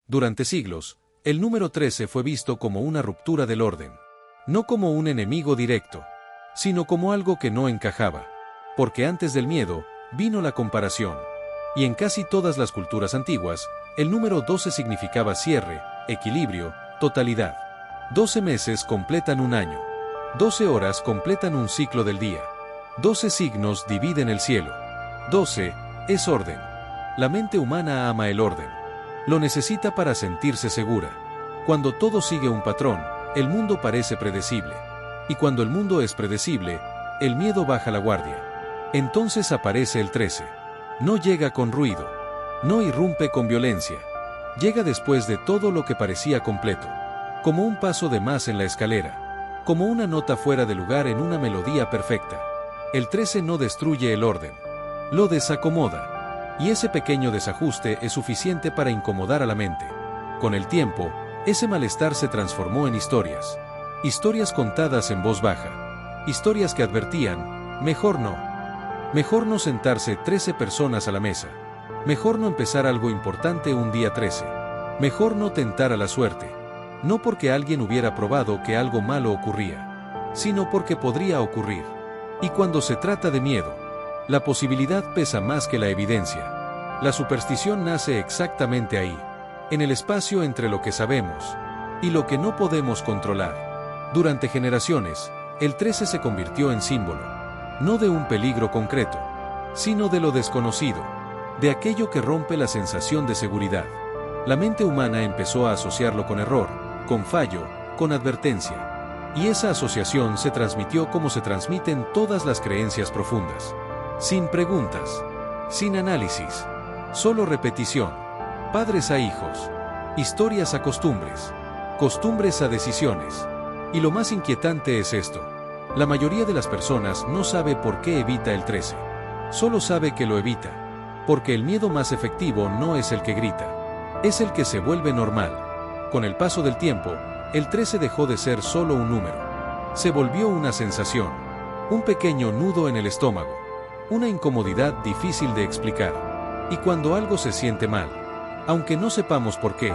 Durante siglos, el número 13 fue visto como una ruptura del orden. No como un enemigo directo, sino como algo que no encajaba. Porque antes del miedo, vino la comparación. Y en casi todas las culturas antiguas, el número 12 significaba cierre, equilibrio, totalidad. 12 meses completan un año. 12 horas completan un ciclo del día. 12 signos dividen el cielo. 12 es orden. La mente humana ama el orden. Lo necesita para sentirse segura. Cuando todo sigue un patrón, el mundo parece predecible. Y cuando el mundo es predecible, el miedo baja la guardia. Entonces aparece el 13. No llega con ruido. No irrumpe con violencia. Llega después de todo lo que parecía completo. Como un paso de más en la escalera. Como una nota fuera de lugar en una melodía perfecta. El 13 no destruye el orden. Lo desacomoda. Y ese pequeño desajuste es suficiente para incomodar a la mente. Con el tiempo, ese malestar se transformó en historias. Historias contadas en voz baja. Historias que advertían, mejor no. Mejor no sentarse 13 personas a la mesa. Mejor no empezar algo importante un día 13. Mejor no tentar a la suerte. No porque alguien hubiera probado que algo malo ocurría, sino porque podría ocurrir. Y cuando se trata de miedo, la posibilidad pesa más que la evidencia. La superstición nace exactamente ahí, en el espacio entre lo que sabemos y lo que no podemos controlar. Durante generaciones, el 13 se convirtió en símbolo, no de un peligro concreto, sino de lo desconocido, de aquello que rompe la sensación de seguridad. La mente humana empezó a asociarlo con error, con fallo, con advertencia. Y esa asociación se transmitió como se transmiten todas las creencias profundas. Sin preguntas, sin análisis, solo repetición. Padres a hijos, historias a costumbres, costumbres a decisiones. Y lo más inquietante es esto. La mayoría de las personas no sabe por qué evita el 13. Solo sabe que lo evita. Porque el miedo más efectivo no es el que grita. Es el que se vuelve normal. Con el paso del tiempo, el 13 dejó de ser solo un número. Se volvió una sensación. Un pequeño nudo en el estómago. Una incomodidad difícil de explicar. Y cuando algo se siente mal, aunque no sepamos por qué,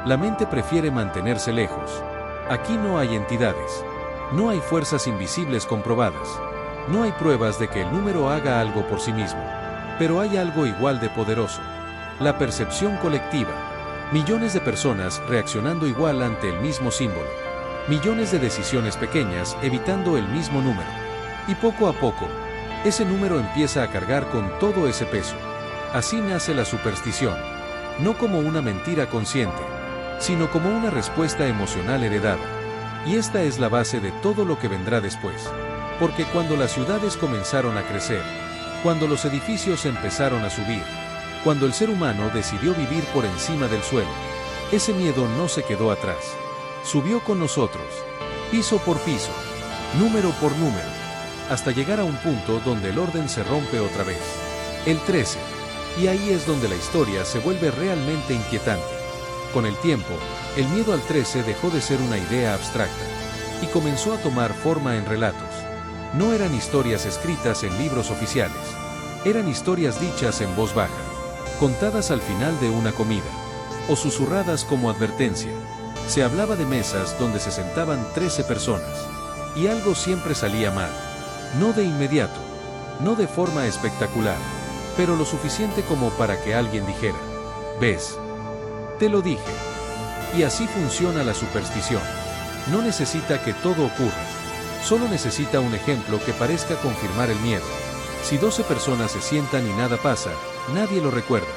la mente prefiere mantenerse lejos. Aquí no hay entidades. No hay fuerzas invisibles comprobadas. No hay pruebas de que el número haga algo por sí mismo. Pero hay algo igual de poderoso. La percepción colectiva. Millones de personas reaccionando igual ante el mismo símbolo. Millones de decisiones pequeñas evitando el mismo número. Y poco a poco, ese número empieza a cargar con todo ese peso. Así nace la superstición. No como una mentira consciente, sino como una respuesta emocional heredada. Y esta es la base de todo lo que vendrá después. Porque cuando las ciudades comenzaron a crecer, cuando los edificios empezaron a subir, cuando el ser humano decidió vivir por encima del suelo, ese miedo no se quedó atrás. Subió con nosotros, piso por piso, número por número, hasta llegar a un punto donde el orden se rompe otra vez. El 13. Y ahí es donde la historia se vuelve realmente inquietante. Con el tiempo, el miedo al 13 dejó de ser una idea abstracta y comenzó a tomar forma en relatos. No eran historias escritas en libros oficiales, eran historias dichas en voz baja, contadas al final de una comida, o susurradas como advertencia. Se hablaba de mesas donde se sentaban 13 personas, y algo siempre salía mal. No de inmediato, no de forma espectacular, pero lo suficiente como para que alguien dijera, ¿ves? Te lo dije. Y así funciona la superstición. No necesita que todo ocurra. Solo necesita un ejemplo que parezca confirmar el miedo. Si 12 personas se sientan y nada pasa, nadie lo recuerda.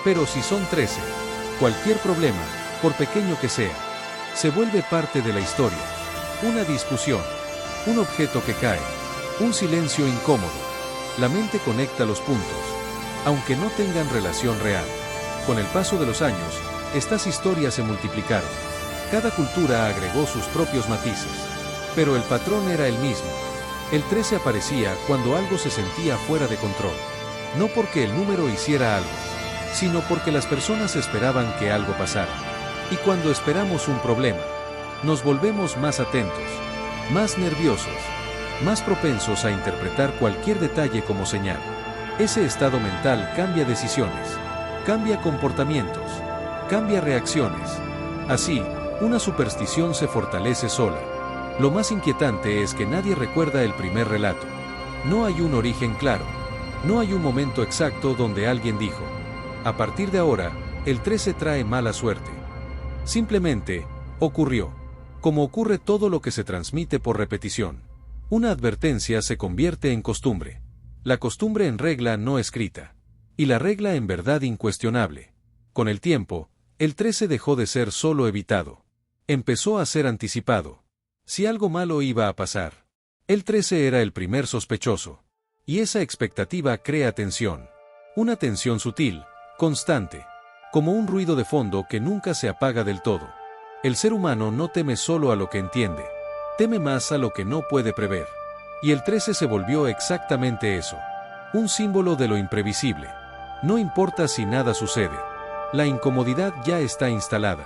Pero si son 13, cualquier problema, por pequeño que sea, se vuelve parte de la historia. Una discusión, un objeto que cae, un silencio incómodo. La mente conecta los puntos, aunque no tengan relación real. Con el paso de los años, estas historias se multiplicaron. Cada cultura agregó sus propios matices. Pero el patrón era el mismo. El 13 aparecía cuando algo se sentía fuera de control. No porque el número hiciera algo, sino porque las personas esperaban que algo pasara. Y cuando esperamos un problema, nos volvemos más atentos, más nerviosos, más propensos a interpretar cualquier detalle como señal. Ese estado mental cambia decisiones, cambia comportamientos, cambia reacciones. Así, una superstición se fortalece sola. Lo más inquietante es que nadie recuerda el primer relato. No hay un origen claro. No hay un momento exacto donde alguien dijo: a partir de ahora, el 13 trae mala suerte. Simplemente, ocurrió. Como ocurre todo lo que se transmite por repetición. Una advertencia se convierte en costumbre. La costumbre en regla no escrita. Y la regla en verdad incuestionable. Con el tiempo, el 13 dejó de ser solo evitado. Empezó a ser anticipado. Si algo malo iba a pasar, el 13 era el primer sospechoso. Y esa expectativa crea tensión. Una tensión sutil, constante. Como un ruido de fondo que nunca se apaga del todo. El ser humano no teme solo a lo que entiende. Teme más a lo que no puede prever. Y el 13 se volvió exactamente eso. Un símbolo de lo imprevisible. No importa si nada sucede. La incomodidad ya está instalada.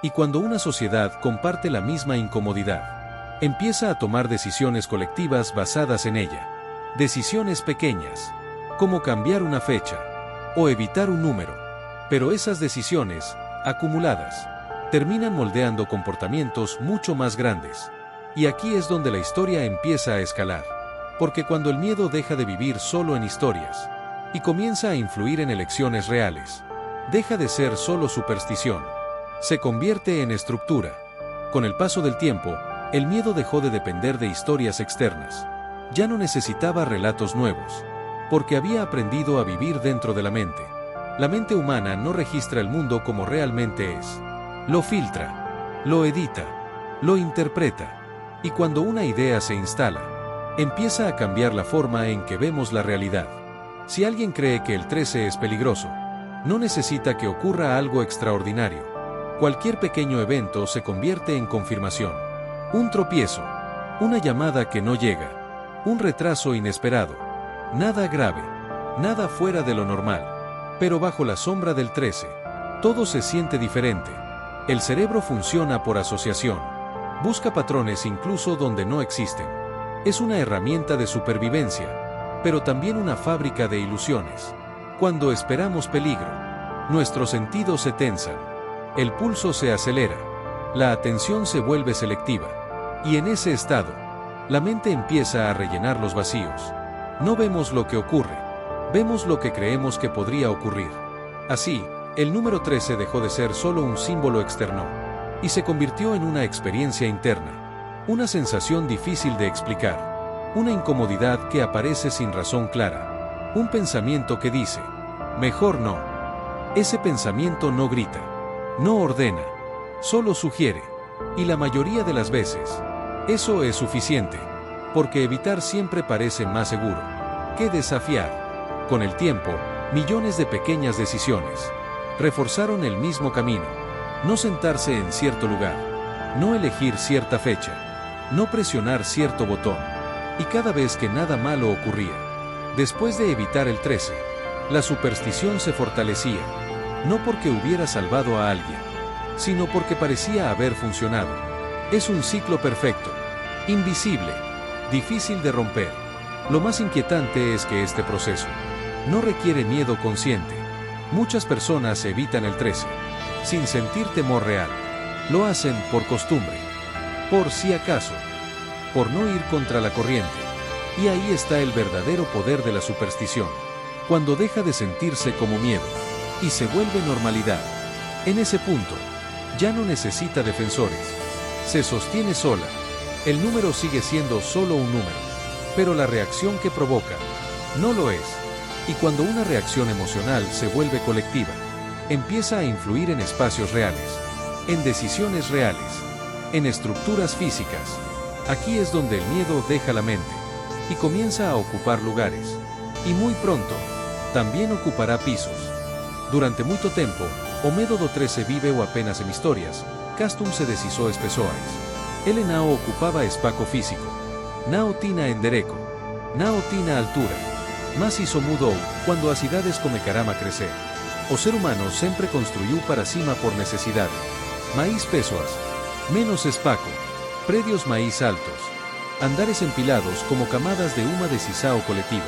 Y cuando una sociedad comparte la misma incomodidad, empieza a tomar decisiones colectivas basadas en ella. Decisiones pequeñas, como cambiar una fecha, o evitar un número. Pero esas decisiones, acumuladas, terminan moldeando comportamientos mucho más grandes. Y aquí es donde la historia empieza a escalar. Porque cuando el miedo deja de vivir solo en historias, y comienza a influir en elecciones reales, deja de ser solo superstición. Se convierte en estructura. Con el paso del tiempo, el miedo dejó de depender de historias externas. Ya no necesitaba relatos nuevos, porque había aprendido a vivir dentro de la mente. La mente humana no registra el mundo como realmente es. Lo filtra, lo edita, lo interpreta. Y cuando una idea se instala, empieza a cambiar la forma en que vemos la realidad. Si alguien cree que el 13 es peligroso, no necesita que ocurra algo extraordinario. Cualquier pequeño evento se convierte en confirmación. Un tropiezo, una llamada que no llega, un retraso inesperado. Nada grave, nada fuera de lo normal. Pero bajo la sombra del 13, todo se siente diferente. El cerebro funciona por asociación. Busca patrones incluso donde no existen. Es una herramienta de supervivencia, pero también una fábrica de ilusiones. Cuando esperamos peligro, nuestros sentidos se tensan. El pulso se acelera. La atención se vuelve selectiva. Y en ese estado, la mente empieza a rellenar los vacíos. No vemos lo que ocurre. Vemos lo que creemos que podría ocurrir. Así, el número 13 dejó de ser solo un símbolo externo y se convirtió en una experiencia interna, una sensación difícil de explicar, una incomodidad que aparece sin razón clara, un pensamiento que dice: mejor no. Ese pensamiento no grita, no ordena, solo sugiere, y la mayoría de las veces, eso es suficiente, porque evitar siempre parece más seguro que desafiar. Con el tiempo, millones de pequeñas decisiones reforzaron el mismo camino. No sentarse en cierto lugar, no elegir cierta fecha, no presionar cierto botón. Y cada vez que nada malo ocurría, después de evitar el 13, la superstición se fortalecía, no porque hubiera salvado a alguien, sino porque parecía haber funcionado. Es un ciclo perfecto, invisible, difícil de romper. Lo más inquietante es que este proceso no requiere miedo consciente. Muchas personas evitan el 13, sin sentir temor real. Lo hacen por costumbre, por si acaso, por no ir contra la corriente. Y ahí está el verdadero poder de la superstición. Cuando deja de sentirse como miedo, y se vuelve normalidad. En ese punto, ya no necesita defensores. Se sostiene sola. El número sigue siendo solo un número, pero la reacción que provoca, no lo es. Y cuando una reacción emocional se vuelve colectiva, empieza a influir en espacios reales, en decisiones reales, en estructuras físicas. Aquí es donde el miedo deja la mente y comienza a ocupar lugares. Y muy pronto, también ocupará pisos. Durante mucho tiempo, o método 13 vive o apenas en historias, castum se deshizo pessoas. Ele não ocupaba espacio físico. Não tinha endereco. Não tinha altura. Mas isso mudou, quando as cidades começaram a crescer. O ser humano sempre construiu para cima por necesidade. Mais pessoas. Menos espacio. Predios mais altos. Andares empilados como camadas de uma decisão coletiva.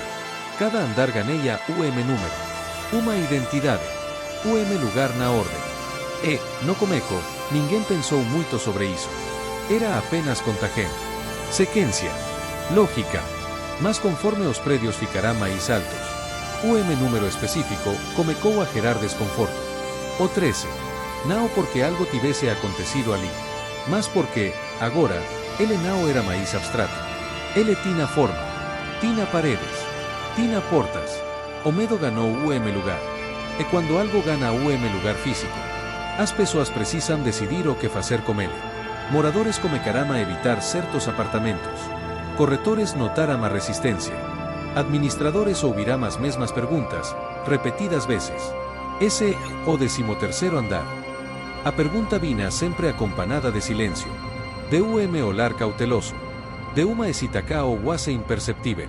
Cada andar ganella UM número. Uma identidade. UM lugar na orden. no comeco, ninguém pensou muito sobre isso. Era apenas contagem. Sequência. Lógica. Mas conforme os prédios ficará mais altos, o número específico comecou a gerar desconforto. O 13. Não porque algo tivesse acontecido ali, mas porque, agora, ele não era mais abstrato. Ele tinha forma, tinha paredes, tinha portas. O medo ganhou o lugar. E quando algo gana o lugar físico, as pessoas precisam decidir o que fazer com ele. Moradores começarão a evitar certos apartamentos. Corretores notarão a resistência. Administradores ouvirão as mesmas perguntas, repetidas vezes. Esse é o 13º andar. A pergunta vinha sempre acompanhada de silêncio, de olhar cauteloso, de uma hesitação ou quase imperceptível.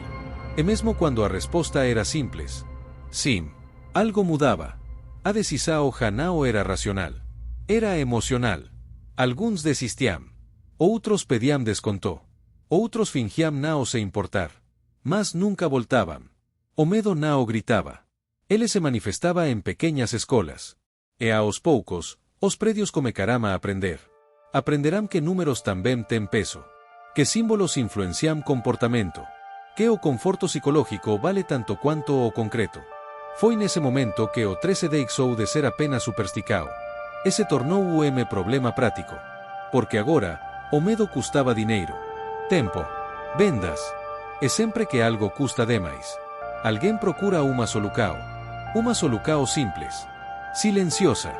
E mesmo quando a resposta era simples, sim, algo mudava. A decisão já não era racional, era emocional. Alguns desistiam, outros pediam desconto, outros fingiam não se importar. Mas nunca voltavam. O medo não gritava. Ele se manifestava em pequeñas escolas. E aos poucos, os prédios começarão a aprender. Aprenderão que números também têm peso. Que símbolos influenciam comportamento. Que o conforto psicológico vale tanto quanto o concreto. Foi nesse momento que o 13 deixou de ser apenas supersticao. E se tornou um problema prático. Porque agora, o medo custava dinheiro, tempo, vendas. E sempre que algo custa demais, alguém procura uma solução simples, silenciosa,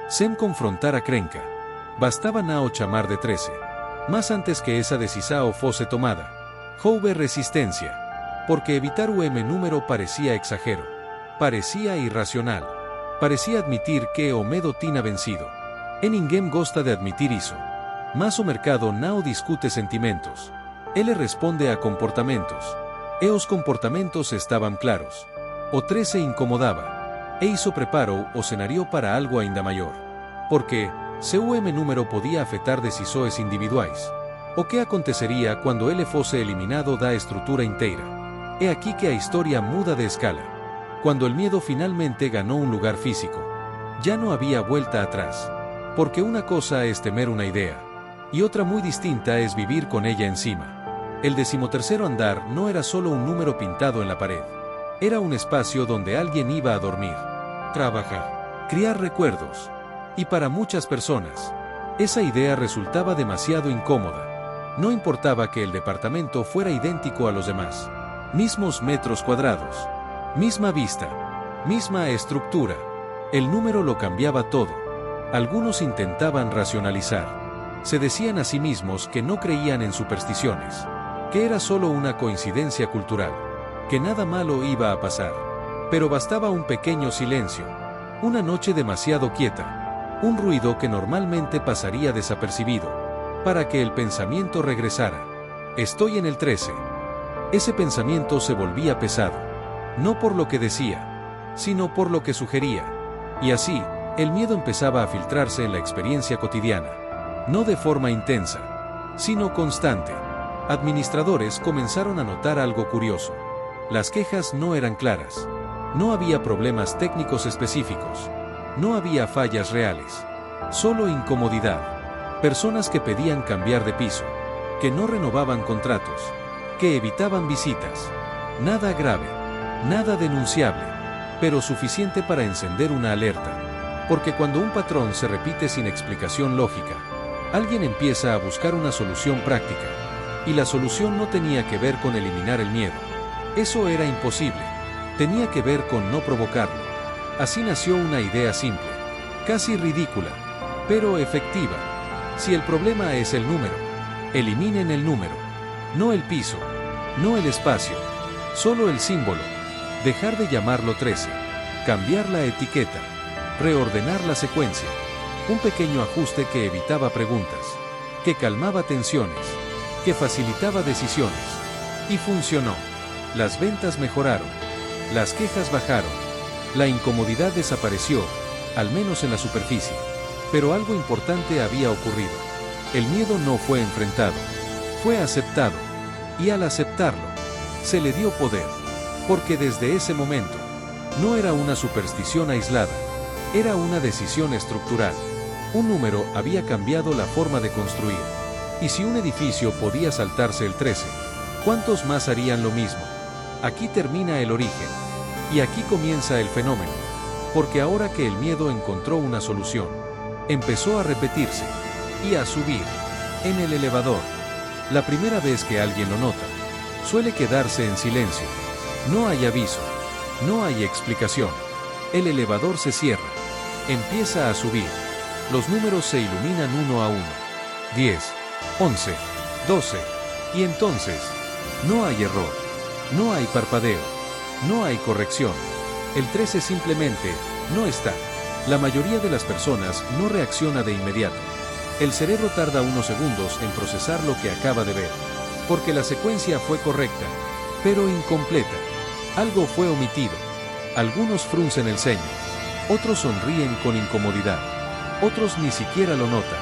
sem confrontar a crenca. Bastava não chamar de 13. Mas antes que essa decisão fosse tomada, houve resistência, porque evitar o número parecia exagero, parecia irracional, parecia admitir que o medo tinha vencido. E ninguém gosta de admitir isso. Mas o mercado não discute sentimentos. Ele responde a comportamentos. E os comportamentos estavam claros. O 13 incomodava. E isso preparou o cenário para algo ainda maior. Porque, se o número podia afetar decisões individuais, o que aconteceria quando ele fosse eliminado da estrutura inteira? É aqui que a história muda de escala. Quando o medo finalmente ganhou um lugar físico, já não havia vuelta atrás. Porque uma coisa é temer uma ideia, e outra muito distinta é vivir com ella encima. El 13º andar no era solo un número pintado en la pared. Era un espacio donde alguien iba a dormir, trabajar, criar recuerdos. Y para muchas personas, esa idea resultaba demasiado incómoda. No importaba que el departamento fuera idéntico a los demás. Mismos metros cuadrados, misma vista, misma estructura. El número lo cambiaba todo. Algunos intentaban racionalizar. Se decían a sí mismos que no creían en supersticiones, que era solo una coincidencia cultural, que nada malo iba a pasar. Pero bastaba un pequeño silencio, una noche demasiado quieta, un ruido que normalmente pasaría desapercibido, para que el pensamiento regresara. Estoy en el 13. Ese pensamiento se volvía pesado, no por lo que decía, sino por lo que sugería. Y así, el miedo empezaba a filtrarse en la experiencia cotidiana, no de forma intensa, sino constante. Administradores comenzaron a notar algo curioso. Las quejas no eran claras. No había problemas técnicos específicos. No había fallas reales. Solo incomodidad. Personas que pedían cambiar de piso. Que no renovaban contratos. Que evitaban visitas. Nada grave. Nada denunciable. Pero suficiente para encender una alerta. Porque cuando un patrón se repite sin explicación lógica, alguien empieza a buscar una solución práctica. Y la solución no tenía que ver con eliminar el miedo. Eso era imposible. Tenía que ver con no provocarlo. Así nació una idea simple, casi ridícula, pero efectiva. Si el problema es el número, eliminen el número. No el piso, no el espacio, solo el símbolo. Dejar de llamarlo 13, cambiar la etiqueta, reordenar la secuencia. Un pequeño ajuste que evitaba preguntas, que calmaba tensiones, que facilitaba decisiones. Y funcionó. Las ventas mejoraron. Las quejas bajaron. La incomodidad desapareció, al menos en la superficie. Pero algo importante había ocurrido. El miedo no fue enfrentado. Fue aceptado. Y al aceptarlo, se le dio poder. Porque desde ese momento, no era una superstición aislada. Era una decisión estructural. Un número había cambiado la forma de construir. Y si un edificio podía saltarse el 13, ¿cuántos más harían lo mismo? Aquí termina el origen. Y aquí comienza el fenómeno. Porque ahora que el miedo encontró una solución, empezó a repetirse y a subir en el elevador. La primera vez que alguien lo nota, suele quedarse en silencio. No hay aviso, no hay explicación. El elevador se cierra, empieza a subir. Los números se iluminan uno a uno. 10, 11, 12. Y entonces, no hay error, no hay parpadeo, no hay corrección. El 13 simplemente no está. La mayoría de las personas no reacciona de inmediato. El cerebro tarda unos segundos en procesar lo que acaba de ver, porque la secuencia fue correcta, pero incompleta. Algo fue omitido. Algunos fruncen el ceño, otros sonríen con incomodidad, otros ni siquiera lo notan.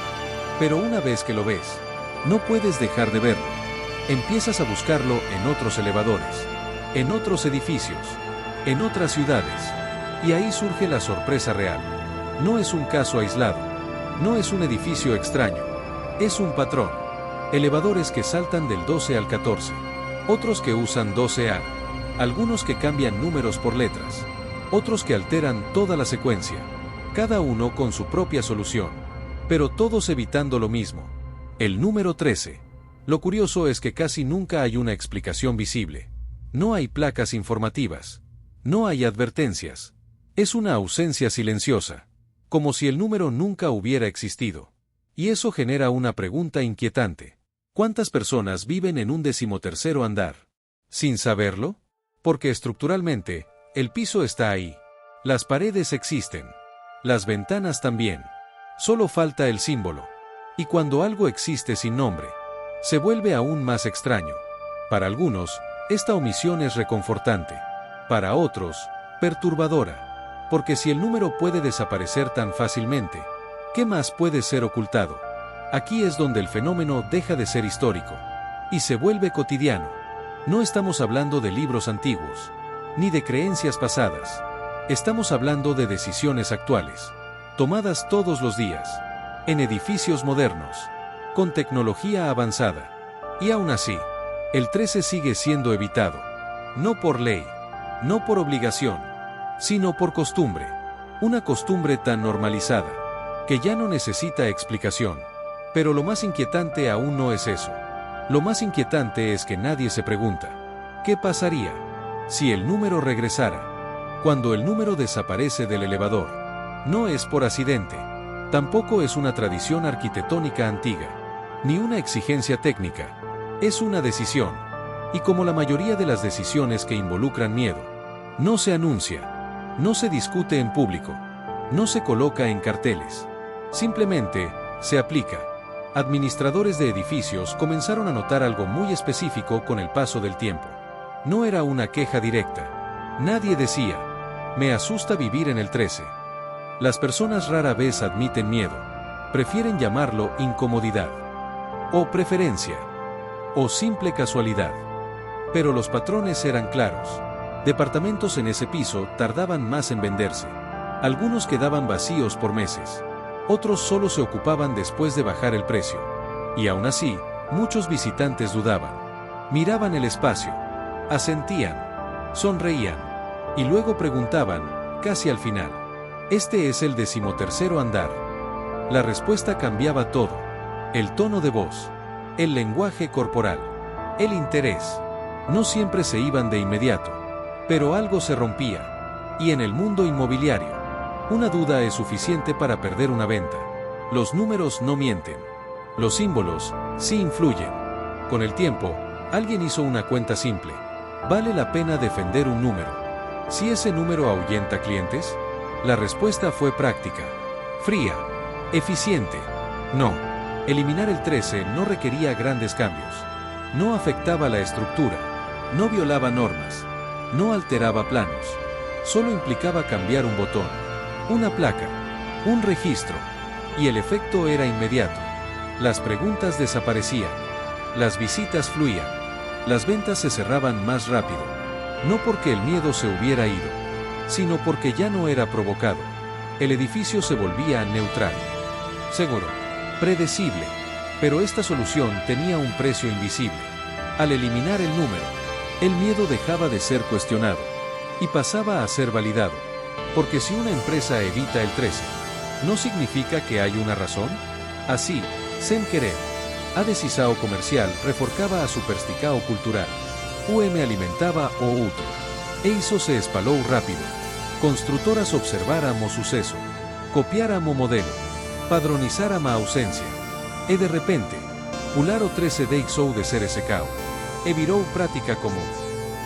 Pero una vez que lo ves, no puedes dejar de verlo. Empiezas a buscarlo en otros elevadores, en otros edificios, en otras ciudades. Y ahí surge la sorpresa real. No es un caso aislado. No es un edificio extraño. Es un patrón. Elevadores que saltan del 12 al 14. Otros que usan 12A. Algunos que cambian números por letras. Otros que alteran toda la secuencia. Cada uno con su propia solución. Pero todos evitando lo mismo. El número 13. Lo curioso es que casi nunca hay una explicación visible. No hay placas informativas. No hay advertencias. Es una ausencia silenciosa. Como si el número nunca hubiera existido. Y eso genera una pregunta inquietante. ¿Cuántas personas viven en un 13º andar? ¿Sin saberlo? Porque estructuralmente, el piso está ahí. Las paredes existen. Las ventanas también. Solo falta el símbolo. Y cuando algo existe sin nombre, se vuelve aún más extraño. Para algunos, esta omisión es reconfortante. Para otros, perturbadora. Porque si el número puede desaparecer tan fácilmente, ¿qué más puede ser ocultado? Aquí es donde el fenómeno deja de ser histórico y se vuelve cotidiano. No estamos hablando de libros antiguos, ni de creencias pasadas. Estamos hablando de decisiones actuales, tomadas todos los días, en edificios modernos, con tecnología avanzada. Y aún así, el 13 sigue siendo evitado. No por ley, no por obligación, sino por costumbre. Una costumbre tan normalizada, que ya no necesita explicación. Pero lo más inquietante aún no es eso. Lo más inquietante es que nadie se pregunta, ¿qué pasaría si el número regresara? Cuando el número desaparece del elevador, no es por accidente. Tampoco es una tradición arquitectónica antigua, ni una exigencia técnica. Es una decisión. Y como la mayoría de las decisiones que involucran miedo, no se anuncia. No se discute en público, no se coloca en carteles, simplemente se aplica. Administradores de edificios comenzaron a notar algo muy específico con el paso del tiempo. No era una queja directa. Nadie decía, me asusta vivir en el 13. Las personas rara vez admiten miedo, prefieren llamarlo incomodidad, o preferencia, o simple casualidad. Pero los patrones eran claros. Departamentos en ese piso tardaban más en venderse. Algunos quedaban vacíos por meses. Otros solo se ocupaban después de bajar el precio. Y aún así, muchos visitantes dudaban. Miraban el espacio. Asentían. Sonreían. Y luego preguntaban, casi al final, ¿este es el 13º andar? La respuesta cambiaba todo. El tono de voz. El lenguaje corporal. El interés. No siempre se iban de inmediato. Pero algo se rompía. Y en el mundo inmobiliario, una duda es suficiente para perder una venta. Los números no mienten. Los símbolos sí influyen. Con el tiempo, alguien hizo una cuenta simple. ¿Vale la pena defender un número si ese número ahuyenta clientes? La respuesta fue práctica, fría, eficiente. No. Eliminar el 13 no requería grandes cambios. No afectaba la estructura. No violaba normas. No alteraba planos. Solo implicaba cambiar un botón, una placa, un registro. Y el efecto era inmediato. Las preguntas desaparecían. Las visitas fluían. Las ventas se cerraban más rápido. No porque el miedo se hubiera ido, sino porque ya no era provocado. El edificio se volvía neutral. seguro, predecible. Pero esta solución tenía un precio invisible. Al eliminar el número, el miedo dejaba de ser cuestionado y pasaba a ser validado. Porque si una empresa evita el 13, ¿no significa que hay una razón? Así, sem querer, a decisao comercial reforcaba a supersticao cultural. Alimentaba o outro. E iso se espalou rápido. Constructoras observáramos suceso. Copiáramos modelo. Padronizáramos ausencia. E de repente, pular o 13 deixou de ser ese cao. E virou práctica común.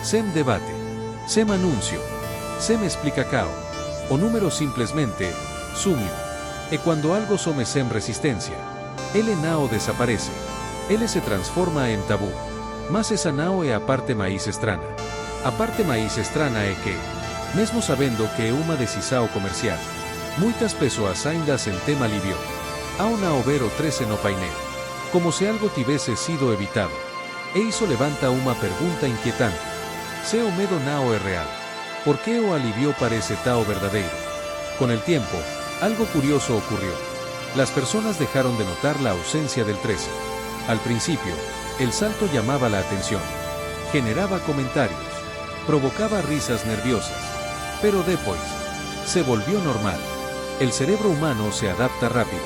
Sem debate. Sem anuncio. Sem explica cao. O número simplesmente, sumiu. E cuando algo some sem resistencia, ele nao desaparece. Ele se transforma en tabú. Mas esa nao é a parte máis estrana. A parte máis estrana é que, mesmo sabendo que é unha decisao comercial, moitas persoas aínda sen tema aliviou. Ao nao ver o 13 no painel, como se algo tivese sido evitado. E iso levanta unha pergunta inquietante. Se o medo nao é real, por que o alivio parece tao verdadeiro? Con el tiempo, algo curioso ocurrió. Las personas dejaron de notar la ausencia del 13. Al principio, el salto llamaba la atención, generaba comentarios, provocaba risas nerviosas, pero después, se volvió normal. El cerebro humano se adapta rápido,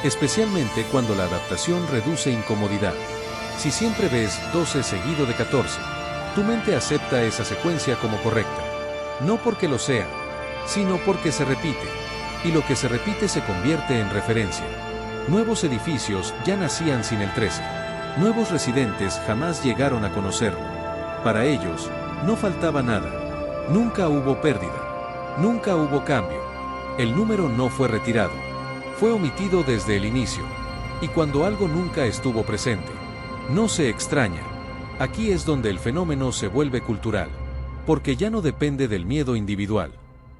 especialmente cuando la adaptación reduce incomodidad. Si siempre ves 12 seguido de 14, tu mente acepta esa secuencia como correcta, no porque lo sea, sino porque se repite, y lo que se repite se convierte en referencia. Nuevos edificios ya nacían sin el 13. Nuevos residentes jamás llegaron a conocerlo. Para ellos, no faltaba nada. Nunca hubo pérdida. Nunca hubo cambio. El número no fue retirado. Fue omitido desde el inicio. Y cuando algo nunca estuvo presente, no se extraña. Aquí es donde el fenómeno se vuelve cultural. Porque ya no depende del miedo individual.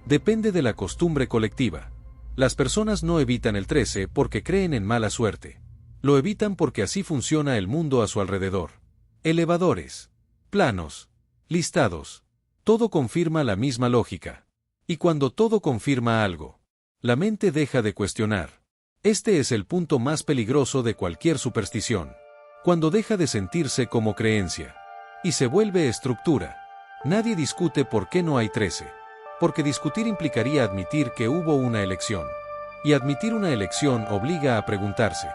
Depende de la costumbre colectiva. Las personas no evitan el 13 porque creen en mala suerte. Lo evitan porque así funciona el mundo a su alrededor. Elevadores, planos, listados. Todo confirma la misma lógica. Y cuando todo confirma algo, la mente deja de cuestionar. Este es el punto más peligroso de cualquier superstición. Cuando deja de sentirse como creencia y se vuelve estructura. Nadie discute por qué no hay 13. Porque discutir implicaría admitir que hubo una elección. Y admitir una elección obliga a preguntarse,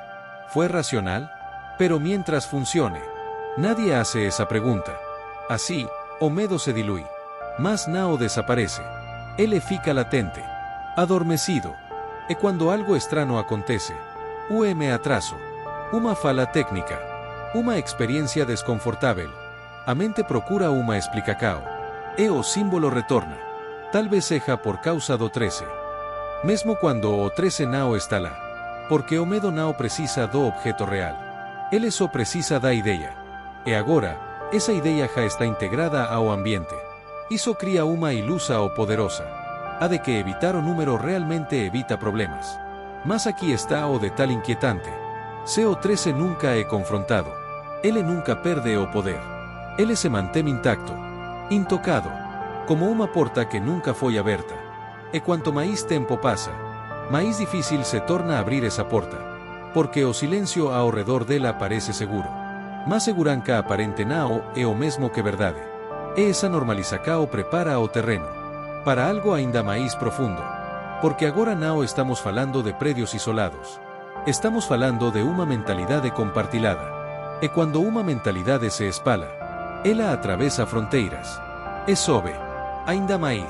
¿fue racional? Pero mientras funcione, nadie hace esa pregunta. Así, o medo se diluye. Mas nao desaparece. Ele fica latente, adormecido. E cuando algo extraño acontece, atraso, uma fala técnica, uma experiencia desconfortável, a mente procura uma explicacao. E o símbolo retorna. Tal vez seja por causa do 13. Mesmo cuando o 13 nao está lá. Porque o medo nao precisa do objeto real. Ele só precisa da ideia. E agora, esa ideia já está integrada ao ambiente. Iso cría uma ilusa o poderosa. A de que evitar o número realmente evita problemas. Mas aquí está o detalhe inquietante. Se o 13 nunca é confrontado. Ele nunca perde o poder. Ele se mantém intacto. Intocado. Como uma porta que nunca foi aberta. E quanto máis tempo pasa, máis difícil se torna abrir esa porta. Porque o silencio ao redor dela parece seguro. Más seguranca aparente nao é o mesmo que verdade. E esa normalizacao prepara o terreno para algo aínda máis profundo. Porque agora nao estamos falando de predios isolados. Estamos falando de unha mentalidade compartilada. E quando unha mentalidade se espala, ela atravesa fronteiras. E sobe. Ainda máis.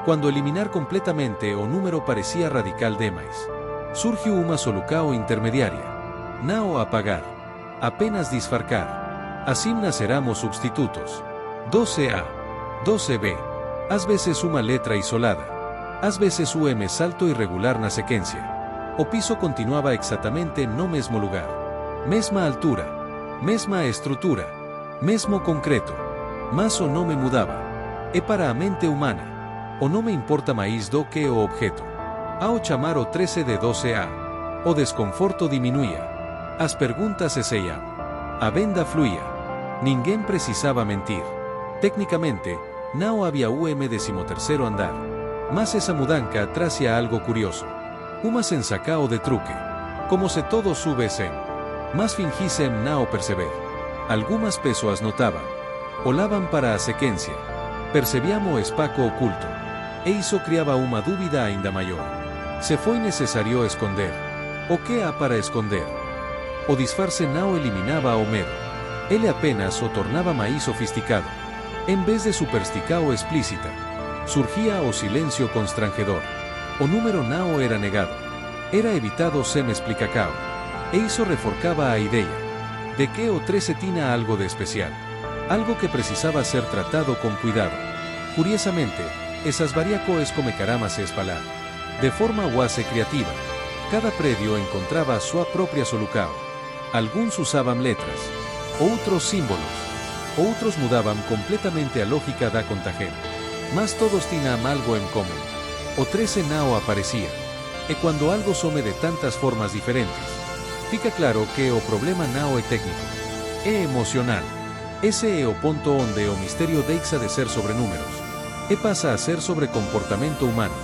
Cuando eliminar completamente o número parecía radical demais. Surgiu unha solucao intermediaria. Nao apagar. Apenas disfarcar. Así naceramos substitutos. 12A. 12B. Ás veces unha letra isolada. Ás veces salto irregular na sequencia. O piso continuaba exactamente no mesmo lugar. Mesma altura. Mesma estrutura. Mesmo concreto. Mas o nome mudaba. E para a mente humana, o nome importa máis do que o objeto. Ao chamar o 13 de 12A, o desconforto diminuía. As perguntas ceseiam. A venda fluía. Ninguén precisaba mentir. Técnicamente, nao había 13º andar. Mas esa mudanca tracia algo curioso. Uma sensacao de truque. Como se todo sube sem. Mas fingisem nao perceber. Algumas pessoas notaban. Olaban para a sequencia. Percebiamo espaco oculto. E isso criaba uma dúvida ainda maior. Se foi necessário esconder. O que há para esconder? O disfarce nao eliminaba o medo. Ele apenas o tornaba mais sofisticado. En vez de supersticao explícita, surgía o silencio constrangedor. O número nao era negado. Era evitado sem explicacao. E isso reforcaba a ideia de que o 13 tinha algo de especial. Algo que precisaba ser tratado con cuidado. Curiosamente, esas variacoes come carama se espalar. De forma quase criativa. Cada predio encontraba sua própria solucao. Alguns usaban letras. Outros símbolos. Outros mudaban completamente a lógica da contagem. Mas todos tinham algo en común. O 13 nao aparecía. E quando algo some de tantas formas diferentes, fica claro que o problema nao é técnico. É emocional. Ese é o ponto onde o misterio deixa de ser sobre números. E pasa a ser sobre comportamento humano.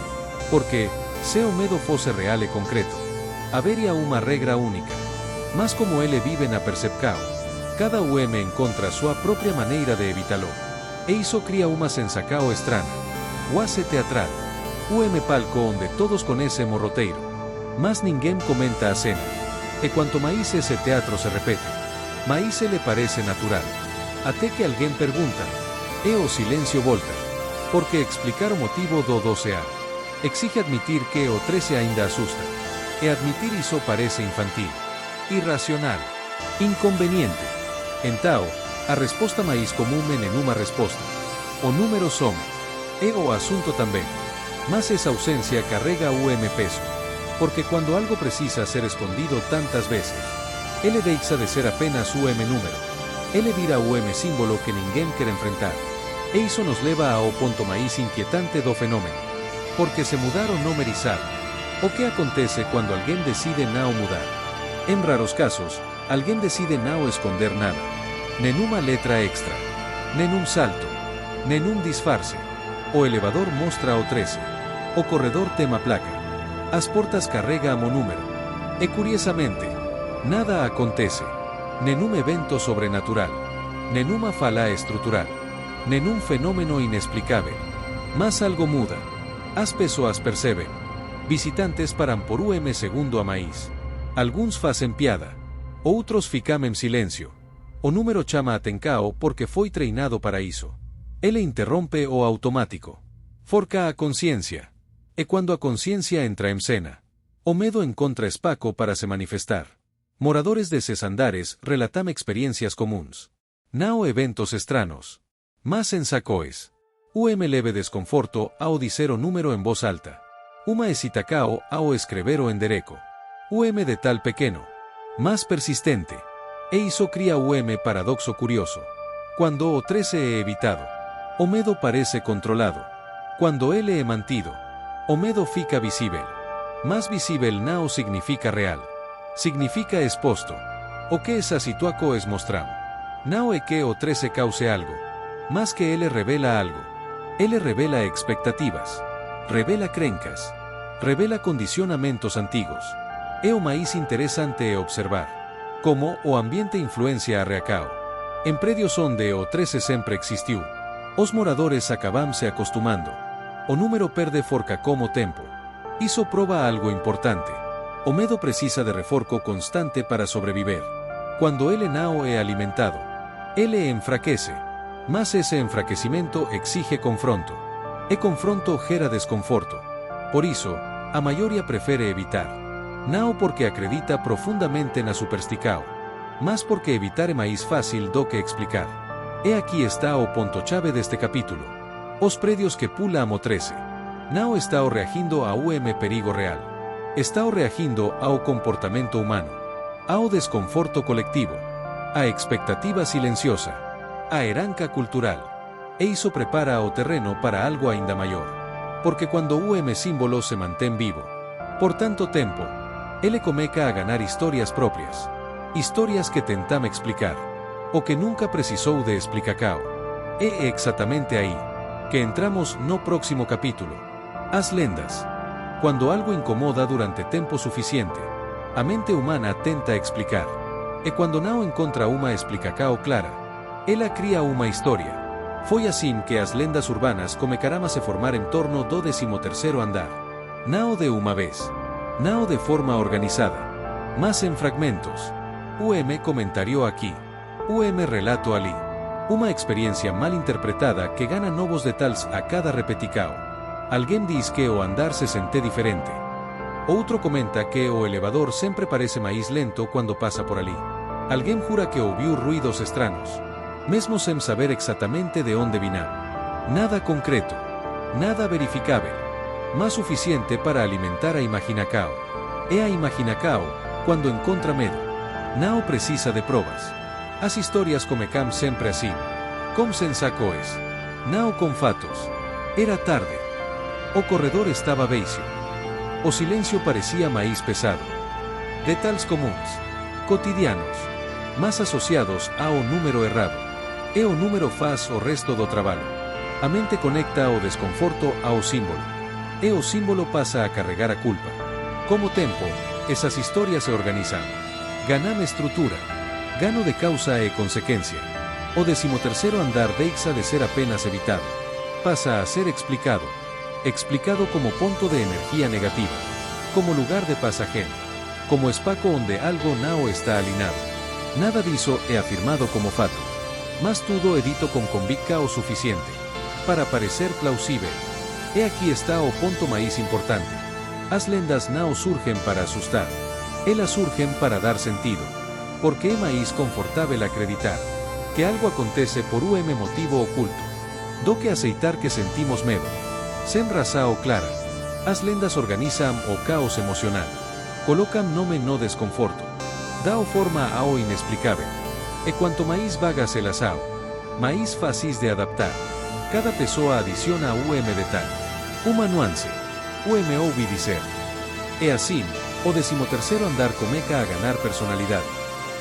Porque, se o medo fose real e concreto, habería unha regra única. Mas como ele vive na percepcao, cada UM encontra súa propia maneira de evitalo. E iso cría unha sensacao estrana. Quase teatral. UM palco onde todos conhecem o roteiro. Mas ninguén comenta a cena. E quanto máis ese teatro se repete, máis ele parece natural. Até que alguén pergunta, e o silencio volta. Porque explicar o motivo do 12A exige admitir que o 13 aínda asusta. E admitir iso parece infantil, irracional, inconveniente. Entao, a resposta máis común é nunha resposta. O número some. E o asunto tamén. Mas esa ausencia carrega UM peso. Porque quando algo precisa ser escondido tantas veces, ele deixa de ser apenas UM número. Ele vira UM símbolo que ninguén quere enfrentar. E iso nos leva ao ponto máis inquietante do fenómeno. Porque se mudar o numerizar. O que acontece quando alguén decide nao mudar? En raros casos, alguén decide nao esconder nada. Nenuma letra extra. Nenun salto. Nenun disfarce. O elevador mostra o 13. O corredor tema placa. As portas carrega mo número. E curiosamente, nada acontece. Nenun evento sobrenatural. Nenuma fala estrutural. Nenun fenómeno inexplicável. Mas algo muda. As persoas perceben. Visitantes paran por UM segundo a máis. Alguns facen piada. Outros ficam en silencio. O número chama a tencao porque foi treinado para iso. Ele interrompe o automático. Forca a conciencia. E quando a conciencia entra en cena, o medo encontra espaco para se manifestar. Moradores deses andares relatan experiencias comuns. Nao eventos estranos. Mas en sacoes. UM leve desconforto ao dizer o número en voz alta. Uma hesitacao ao escrever o endereco. UM de tal pequeno. Mas persistente. E iso cría UM paradoxo curioso. Quando o 13 é evitado, o medo parece controlado. Quando ele é mantido, o medo fica visível. Mas visível nao significa real. Significa exposto. O que esa situaco es mostrado. Nao é que o 13 cause algo. Mas que ele revela algo. Ele revela expectativas. Revela crencas. Revela condicionamentos antigos. É o máis interesante é observar como o ambiente influencia a Reacao. En predios onde o 13 sempre existiu, os moradores acabamse acostumando. O número perde forca como tempo. Iso proba algo importante. O medo precisa de reforco constante para sobreviver. Quando ele nao é alimentado, ele enfraquece. Mas ese enfraquecimento exige confronto. E confronto gera desconforto. Por iso, a maioría prefere evitar. Nao porque acredita profundamente na supersticao. Mas porque evitar é máis fácil do que explicar. E aquí está o ponto chave deste capítulo. Os predios que pula amo 13. Nao está o reagindo a UM perigo real. Está o reagindo ao comportamento humano. Ao desconforto colectivo. A expectativa silenciosa. A heranca cultural. E iso prepara o terreno para algo aínda maior. Porque cuando UM símbolo se mantén vivo por tanto tempo, ele comeca a ganar historias propias. Historias que tentame explicar. O que nunca precisou de explicacao. É exactamente aí que entramos no próximo capítulo. As lendas. Cuando algo incomoda durante tempo suficiente, A mente humana tenta explicar. E quando não encontra uma explicação clara, ela cria uma história. Foi assim que as lendas urbanas começaram a se formar em torno do 13º andar. Não de uma vez. Não de forma organizada. Mas em fragmentos. UM comentario aqui. UM relato ali. Uma experiência mal interpretada que gana novos detalhes a cada repetição. Alguém diz que o andar se sente diferente. Outro comenta que o elevador sempre parece mais lento quando passa por ali. Alguém jura que ouviu ruídos estranhos, mesmo sem saber exatamente de onde vinham. Nada concreto, nada verificável, mas suficiente para alimentar a imaginação. E a imaginação, quando encontra medo, não precisa de provas. As histórias comecam sempre assim, com sensacoes, não com fatos. Era tarde. O corredor estava vazio. O silêncio parecia mais pesado. Detalhes comuns, cotidianos, mas associados ao número errado. E o número faz o resto do trabalho. A mente conecta o desconforto ao símbolo. E o símbolo passa a carregar a culpa. Com o tempo, essas histórias se organizam. Ganam estrutura. Gano de causa e consequência. O 13º andar deixa de ser apenas evitado. Passa a ser explicado. Explicado como ponto de energia negativa. Como lugar de passajeiro. Como espaço onde algo não está alinhado. Nada disso é afirmado como fato. Mas tudo é dito com convicção o suficiente para parecer plausível. E aqui está o ponto mais importante. As lendas não surgem para assustar. Elas surgem para dar sentido. Porque é mais confortável acreditar que algo acontece por um motivo oculto do que aceitar que sentimos medo. Sem razão clara, as lendas organizam o caos emocional. Colocam nome no desconforto. Dão forma ao inexplicável. E quanto mais vagas elas são, mais fáceis de adaptar. Cada pessoa adiciona detalhe. Uma nuance. Ouvi dizer. E assim, o 13º andar começa a ganhar personalidade.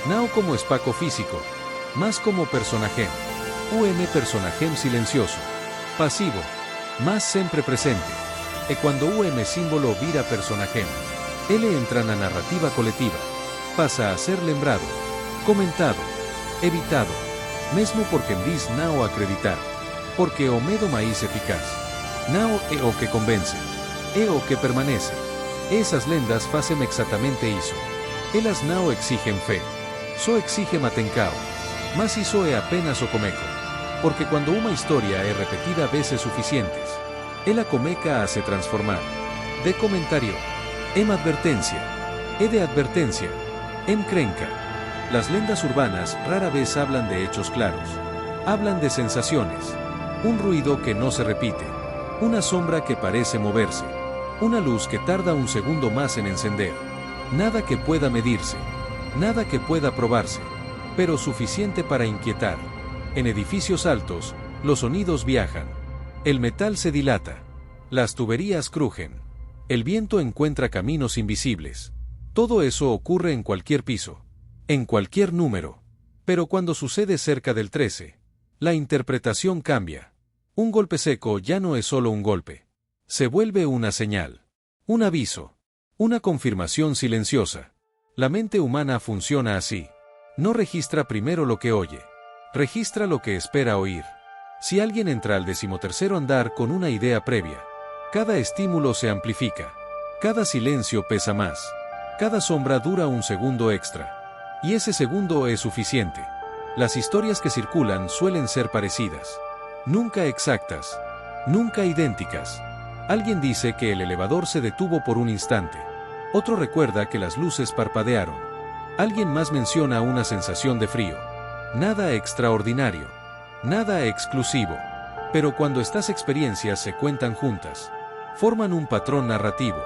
Não como espaço físico, mas como personagem. Personagem silencioso. Pasivo, mas sempre presente. E quando o símbolo vira personagem, ele entra na narrativa coletiva. Passa a ser lembrado, comentado, evitado, mesmo por quem diz não acreditar. Porque o medo mais eficaz não é o que convence, é o que permanece. Essas lendas fazem exatamente isso. Elas não exigem fé, só exigem atenção. Mas isso é apenas o começo. Porque quando uma história é repetida vezes suficientes, ela começa a se transformar. De comentário, em advertência, e de advertência, em crenca. Las lendas urbanas rara vez hablan de hechos claros. Hablan de sensaciones. Un ruido que no se repite. Una sombra que parece moverse. Una luz que tarda un segundo más en encender. Nada que pueda medirse. Nada que pueda probarse. Pero suficiente para inquietar. En edificios altos, los sonidos viajan. El metal se dilata. Las tuberías crujen. El viento encuentra caminos invisibles. Todo eso ocurre en cualquier piso. En cualquier número. Pero cuando sucede cerca del 13, la interpretación cambia. Un golpe seco ya no es solo un golpe. Se vuelve una señal. Un aviso. Una confirmación silenciosa. La mente humana funciona así. No registra primero lo que oye. Registra lo que espera oír. Si alguien entra al 13º andar con una idea previa, cada estímulo se amplifica. Cada silencio pesa más. Cada sombra dura un segundo extra. Y ese segundo es suficiente. Las historias que circulan suelen ser parecidas. Nunca exactas. Nunca idénticas. Alguien dice que el elevador se detuvo por un instante. Otro recuerda que las luces parpadearon. Alguien más menciona una sensación de frío. Nada extraordinario. Nada exclusivo. Pero cuando estas experiencias se cuentan juntas, forman un patrón narrativo.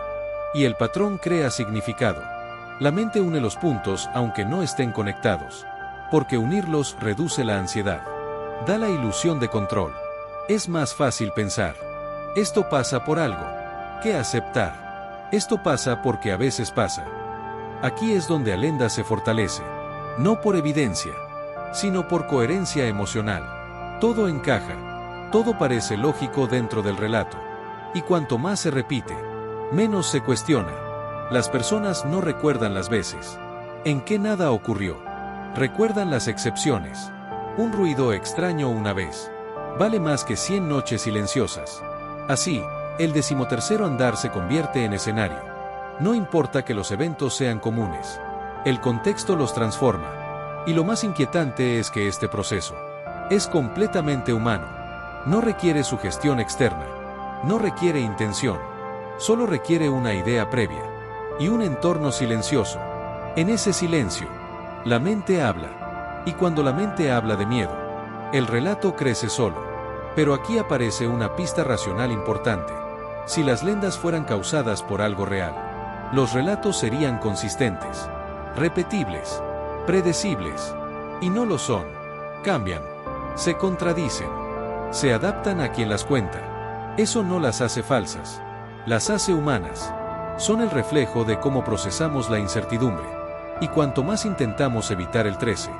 Y el patrón crea significado. La mente une los puntos aunque no estén conectados. Porque unirlos reduce la ansiedad. Da la ilusión de control. Es más fácil pensar. Esto pasa por algo. Que aceptar. Esto pasa porque a veces pasa. Aquí es donde la lenda se fortalece. No por evidencia, sino por coherencia emocional. Todo encaja. Todo parece lógico dentro del relato. Y cuanto más se repite, menos se cuestiona. Las personas no recuerdan las veces en que nada ocurrió. Recuerdan las excepciones. Un ruido extraño una vez vale más que 100 noches silenciosas. Así, el 13º andar se convierte en escenario. No importa que los eventos sean comunes. El contexto los transforma. Y lo más inquietante es que este proceso es completamente humano. No requiere sugestión externa. No requiere intención. Solo requiere una idea previa. Y un entorno silencioso. En ese silencio, la mente habla. Y cuando la mente habla de miedo, el relato crece solo. Pero aquí aparece una pista racional importante. Si las leyendas fueran causadas por algo real, los relatos serían consistentes, repetibles, predecibles. Y no lo son. Cambian. Se contradicen. Se adaptan a quien las cuenta. Eso no las hace falsas. Las hace humanas. Son el reflejo de cómo procesamos la incertidumbre. Y cuanto más intentamos evitar el 13,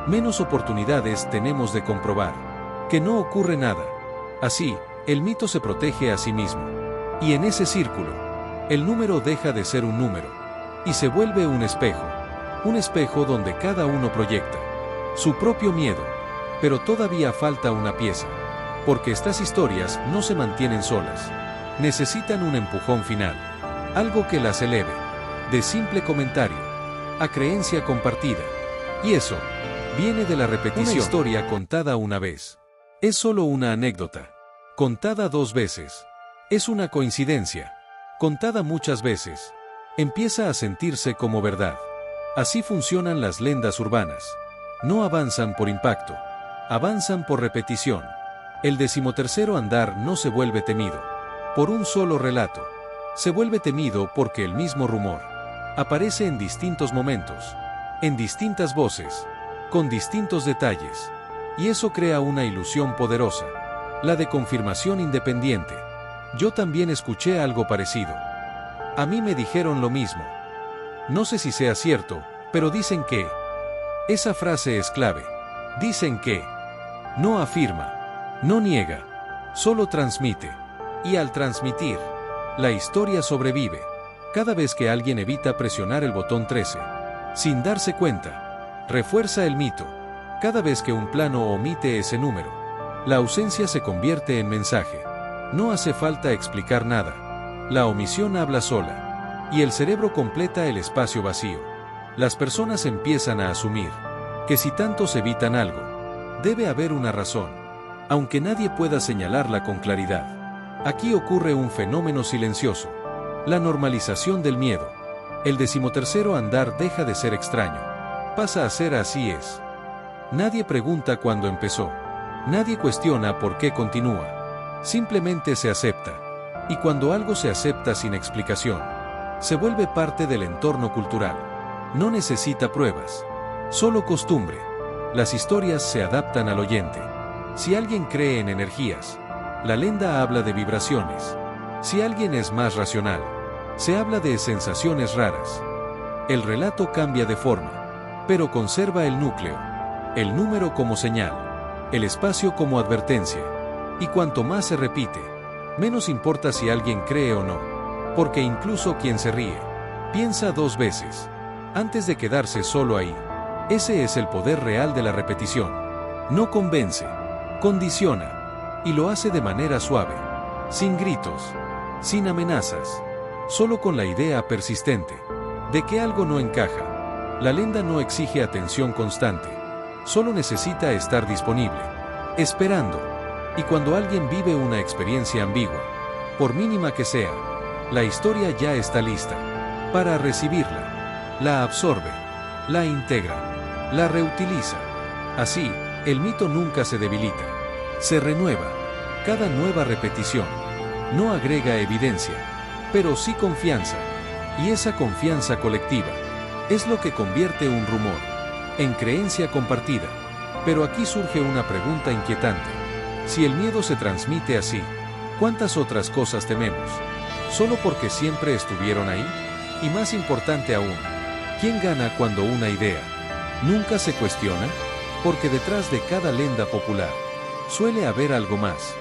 menos oportunidades tenemos de comprobar que no ocurre nada. Así, el mito se protege a sí mismo. Y en ese círculo, el número deja de ser un número y se vuelve un espejo donde cada uno proyecta su propio miedo. Pero todavía falta una pieza, porque estas historias no se mantienen solas. Necesitan un empujón final, algo que las eleve, de simple comentario a creencia compartida. Y eso viene de la repetición. Una historia contada una vez es solo una anécdota. Contada 2 veces es una coincidencia. Contada muchas veces empieza a sentirse como verdad. Así funcionan las leyendas urbanas. No avanzan por impacto, avanzan por repetición. El 13º andar no se vuelve temido por un solo relato. Se vuelve temido porque el mismo rumor aparece en distintos momentos, en distintas voces, con distintos detalles. Y eso crea una ilusión poderosa, la de confirmación independiente. Yo también escuché algo parecido. A mí me dijeron lo mismo. No sé si sea cierto, pero dicen que. Esa frase es clave. Dicen que. No afirma, no niega, solo transmite. Y al transmitir, la historia sobrevive. Cada vez que alguien evita presionar el botón 13, sin darse cuenta, refuerza el mito. Cada vez que un plano omite ese número, la ausencia se convierte en mensaje. No hace falta explicar nada. La omisión habla sola. Y el cerebro completa el espacio vacío. Las personas empiezan a asumir que si tantos evitan algo, debe haber una razón, aunque nadie pueda señalarla con claridad. Aquí ocurre un fenómeno silencioso. La normalización del miedo. El 13º andar deja de ser extraño. Pasa a ser así es. Nadie pregunta cuándo empezó. Nadie cuestiona por qué continúa. Simplemente se acepta. Y cuando algo se acepta sin explicación, se vuelve parte del entorno cultural. No necesita pruebas. Solo costumbre. Las historias se adaptan al oyente. Si alguien cree en energías, la leyenda habla de vibraciones. Si alguien es más racional, se habla de sensaciones raras. El relato cambia de forma, pero conserva el núcleo, el número como señal, el espacio como advertencia. Y cuanto más se repite, menos importa si alguien cree o no, porque incluso quien se ríe, piensa 2 veces, antes de quedarse solo ahí. Ese es el poder real de la repetición. No convence, condiciona, y lo hace de manera suave, sin gritos, sin amenazas, solo con la idea persistente de que algo no encaja. La leyenda no exige atención constante, solo necesita estar disponible, esperando. Y cuando alguien vive una experiencia ambigua, por mínima que sea, la historia ya está lista para recibirla. La absorbe, la integra, la reutiliza. Así, el mito nunca se debilita, se renueva. Cada nueva repetición no agrega evidencia, pero sí confianza. Y esa confianza colectiva es lo que convierte un rumor en creencia compartida. Pero aquí surge una pregunta inquietante. Si el miedo se transmite así, ¿cuántas otras cosas tememos? ¿Solo porque siempre estuvieron ahí? Y más importante aún, ¿quién gana cuando una idea nunca se cuestiona? Porque detrás de cada leyenda popular suele haber algo más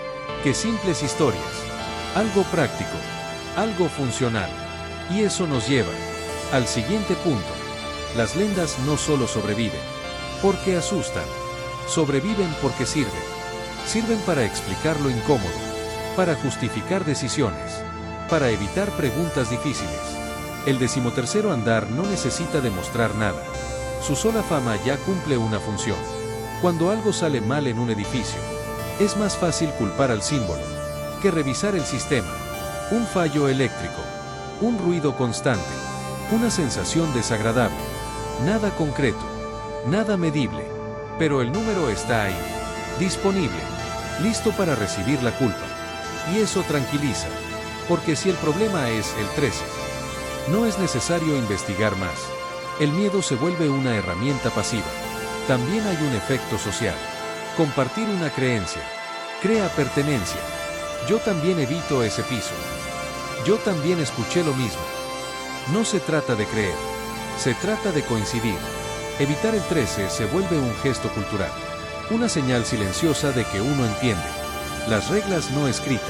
que simples historias, algo práctico, algo funcional. Y eso nos lleva al siguiente punto. Las lendas no solo sobreviven porque asustan, sobreviven porque sirven. Sirven para explicar lo incómodo, para justificar decisiones, para evitar preguntas difíciles. El 13º andar no necesita demostrar nada. Su sola fama ya cumple una función. Cuando algo sale mal en un edificio, es más fácil culpar al símbolo que revisar el sistema. Un fallo eléctrico, un ruido constante, una sensación desagradable. Nada concreto, nada medible, pero el número está ahí, disponible, listo para recibir la culpa. Y eso tranquiliza, porque si el problema es el 13, no es necesario investigar más. El miedo se vuelve una herramienta pasiva. También hay un efecto social. Compartir una creencia crea pertenencia. Yo también evito ese piso. Yo también escuché lo mismo. No se trata de creer, se trata de coincidir. Evitar el 13 se vuelve un gesto cultural, una señal silenciosa de que uno entiende las reglas no escritas.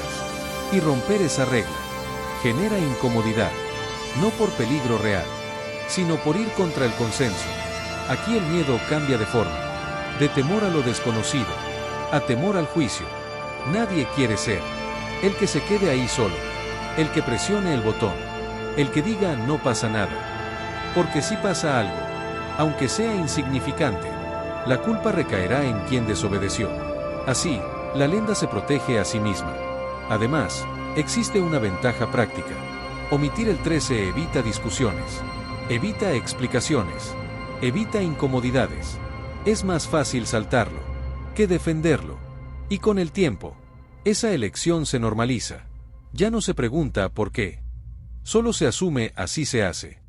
Y romper esa regla genera incomodidad, no por peligro real, sino por ir contra el consenso. Aquí el miedo cambia de forma, de temor a lo desconocido, a temor al juicio. Nadie quiere ser el que se quede ahí solo, el que presione el botón, el que diga no pasa nada. Porque si pasa algo, aunque sea insignificante, la culpa recaerá en quien desobedeció. Así, la leyenda se protege a sí misma. Además, existe una ventaja práctica. Omitir el 13 evita discusiones, evita explicaciones, evita incomodidades. Es más fácil saltarlo que defenderlo. Y con el tiempo, esa elección se normaliza. Ya no se pregunta por qué. Solo se asume así se hace.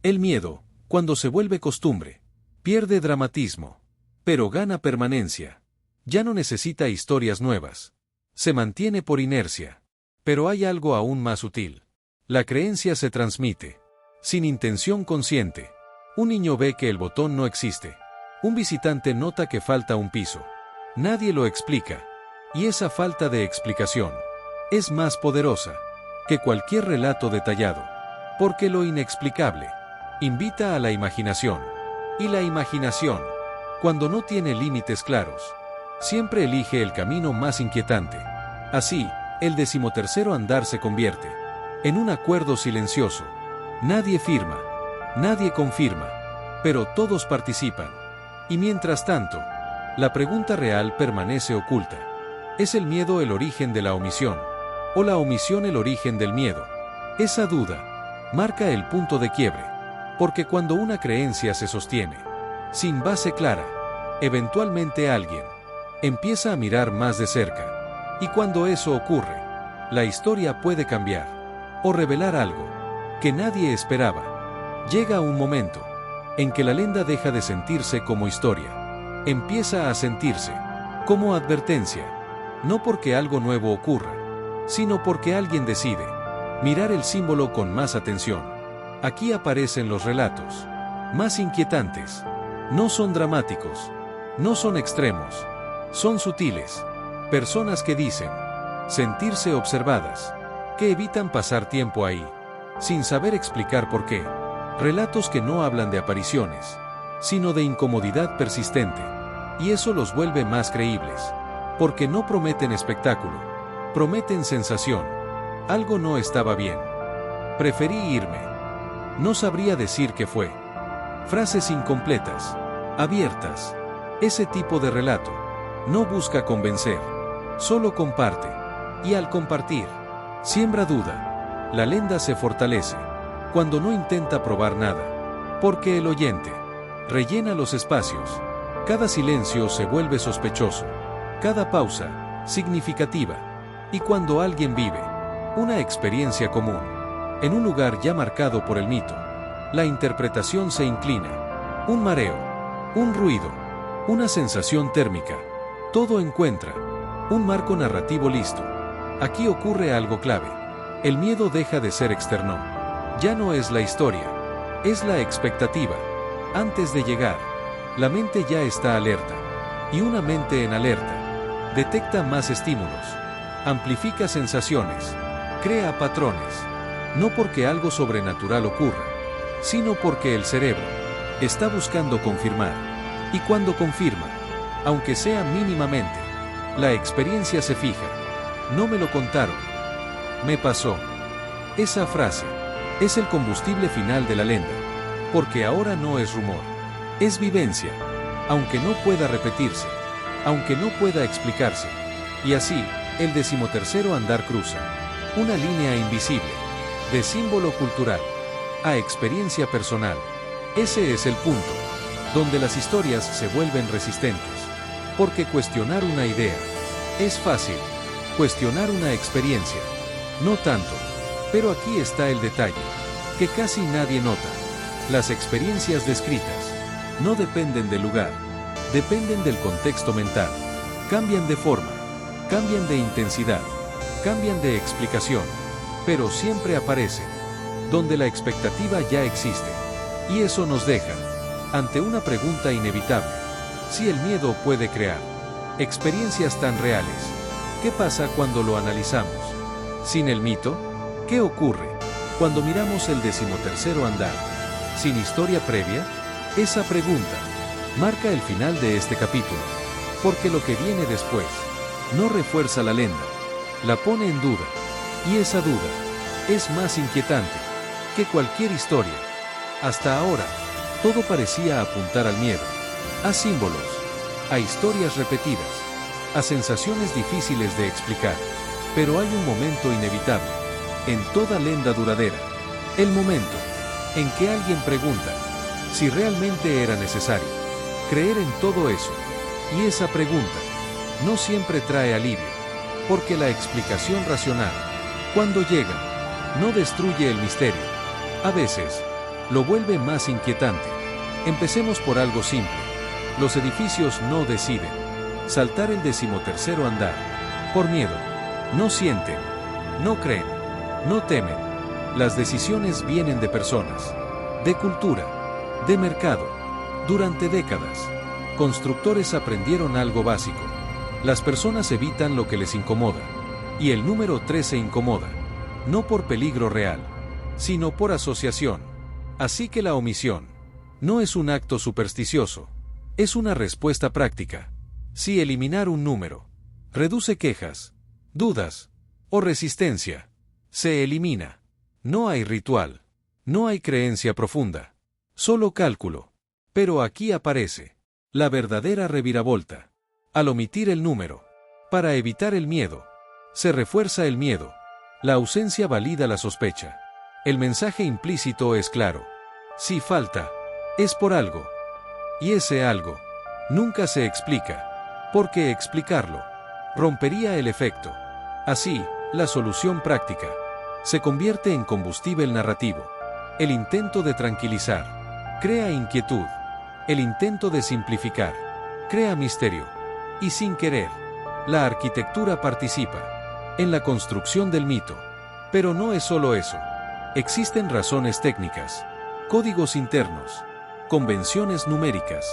El miedo, cuando se vuelve costumbre, pierde dramatismo, pero gana permanencia. Ya no necesita historias nuevas. Se mantiene por inercia. Pero hay algo aún más sutil. La creencia se transmite, sin intención consciente. Un niño ve que el botón no existe. Un visitante nota que falta un piso. Nadie lo explica. Y esa falta de explicación es más poderosa que cualquier relato detallado. Porque lo inexplicable invita a la imaginación. Y la imaginación, cuando no tiene límites claros, siempre elige el camino más inquietante. Así, el 13º andar se convierte en un acuerdo silencioso. Nadie firma, nadie confirma, pero todos participan. Y mientras tanto, la pregunta real permanece oculta. ¿Es el miedo el origen de la omisión? ¿O la omisión el origen del miedo? Esa duda marca el punto de quiebre, porque cuando una creencia se sostiene sin base clara, eventualmente alguien empieza a mirar más de cerca. Y cuando eso ocurre, la historia puede cambiar o revelar algo que nadie esperaba. Llega un momento en que la leyenda deja de sentirse como historia, empieza a sentirse como advertencia, no porque algo nuevo ocurra, sino porque alguien decide mirar el símbolo con más atención. Aquí aparecen los relatos más inquietantes. No son dramáticos, no son extremos, son sutiles. Personas que dicen sentirse observadas, que evitan pasar tiempo ahí, sin saber explicar por qué. Relatos que no hablan de apariciones, sino de incomodidad persistente. Y eso los vuelve más creíbles, porque no prometen espectáculo, prometen sensación. Algo no estaba bien. Preferí irme. No sabría decir qué fue. Frases incompletas, abiertas. Ese tipo de relato no busca convencer, solo comparte. Y al compartir, siembra duda. La leyenda se fortalece cuando no intenta probar nada, porque el oyente rellena los espacios. Cada silencio se vuelve sospechoso, cada pausa significativa. Y cuando alguien vive una experiencia común en un lugar ya marcado por el mito, la interpretación se inclina. Un mareo, un ruido, una sensación térmica, todo encuentra un marco narrativo listo. Aquí ocurre algo clave. El miedo deja de ser externo. Ya no es la historia, es la expectativa. Antes de llegar, la mente ya está alerta. Y una mente en alerta detecta más estímulos, amplifica sensaciones, crea patrones. no porque algo sobrenatural ocurra, sino porque el cerebro está buscando confirmar. Y cuando confirma, aunque sea mínimamente, la experiencia se fija. No me lo contaron. Me pasó. Esa frase es el combustible final de la leyenda, porque ahora no es rumor, es vivencia, aunque no pueda repetirse, aunque no pueda explicarse. Y así, el 13º andar cruza una línea invisible, de símbolo cultural a experiencia personal. Ese es el punto, donde las historias se vuelven resistentes. Porque cuestionar una idea es fácil, cuestionar una experiencia, no tanto. Pero aquí está el detalle, que casi nadie nota. Las experiencias descritas no dependen del lugar, dependen del contexto mental. Cambian de forma, cambian de intensidad, cambian de explicación, pero siempre aparecen donde la expectativa ya existe. Y eso nos deja ante una pregunta inevitable: si el miedo puede crear experiencias tan reales, ¿qué pasa cuando lo analizamos? Sin el mito, ¿qué ocurre cuando miramos el 13º andar sin historia previa? Esa pregunta marca el final de este capítulo, porque lo que viene después no refuerza la leyenda, la pone en duda, y esa duda es más inquietante que cualquier historia. Hasta ahora, todo parecía apuntar al miedo, a símbolos, a historias repetidas, a sensaciones difíciles de explicar. Pero hay un momento inevitable en toda leyenda duradera, el momento en que alguien pregunta si realmente era necesario creer en todo eso. Y esa pregunta no siempre trae alivio, porque la explicación racional, cuando llega, no destruye el misterio. A veces, lo vuelve más inquietante. Empecemos por algo simple. Los edificios no deciden saltar el 13º andar por miedo. No sienten, no creen, no temen. Las decisiones vienen de personas, de cultura, de mercado. Durante décadas, constructores aprendieron algo básico. Las personas evitan lo que les incomoda. Y el número 13 incomoda, no por peligro real, sino por asociación. Así que la omisión no es un acto supersticioso, es una respuesta práctica. Si eliminar un número reduce quejas, dudas o resistencia, se elimina. No hay ritual, no hay creencia profunda, solo cálculo. Pero aquí aparece la verdadera reviravolta. Al omitir el número, para evitar el miedo, se refuerza el miedo. La ausencia valida la sospecha. El mensaje implícito es claro. Si falta, es por algo. Y ese algo nunca se explica, porque explicarlo rompería el efecto. Así, la solución práctica se convierte en combustible narrativo. El intento de tranquilizar crea inquietud. El intento de simplificar crea misterio. Y sin querer, la arquitectura participa en la construcción del mito. Pero no es solo eso. Existen razones técnicas, códigos internos, convenciones numéricas.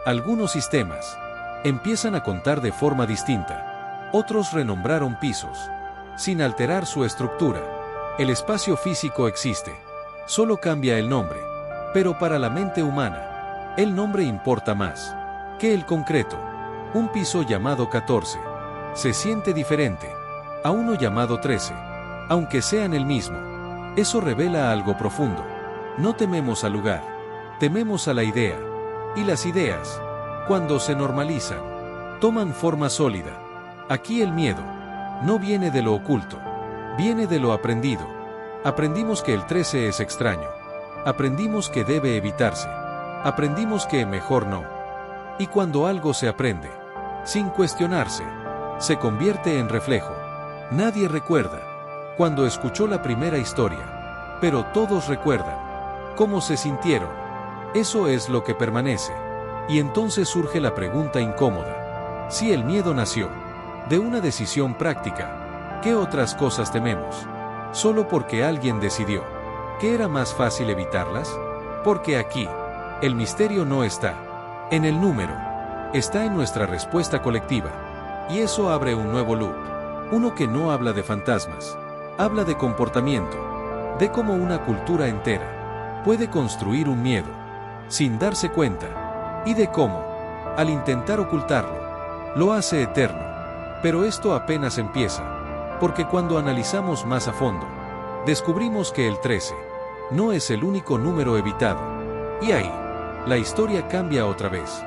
Algunos sistemas empiezan a contar de forma distinta. Otros renombraron pisos, sin alterar su estructura. El espacio físico existe, solo cambia el nombre. Pero para la mente humana, el nombre importa más que el concreto. Un piso llamado 14 se siente diferente a uno llamado 13, aunque sean el mismo. Eso revela algo profundo. No tememos al lugar, tememos a la idea. Y las ideas, cuando se normalizan, toman forma sólida. Aquí el miedo no viene de lo oculto, viene de lo aprendido. Aprendimos que el 13 es extraño. Aprendimos que debe evitarse. Aprendimos que mejor no. Y cuando algo se aprende, sin cuestionarse, se convierte en reflejo. Nadie recuerda cuando escuchó la primera historia, pero todos recuerdan cómo se sintieron. Eso es lo que permanece. Y entonces surge la pregunta incómoda. Si el miedo nació de una decisión práctica, ¿qué otras cosas tememos? ¿Solo porque alguien decidió que era más fácil evitarlas? Porque aquí, el misterio no está en el número, está en nuestra respuesta colectiva. Y eso abre un nuevo loop. Uno que no habla de fantasmas, habla de comportamiento. de cómo una cultura entera puede construir un miedo sin darse cuenta, y de cómo, al intentar ocultarlo, lo hace eterno. Pero esto apenas empieza, porque cuando analizamos más a fondo, descubrimos que el 13 no es el único número evitado. Y ahí, la historia cambia otra vez.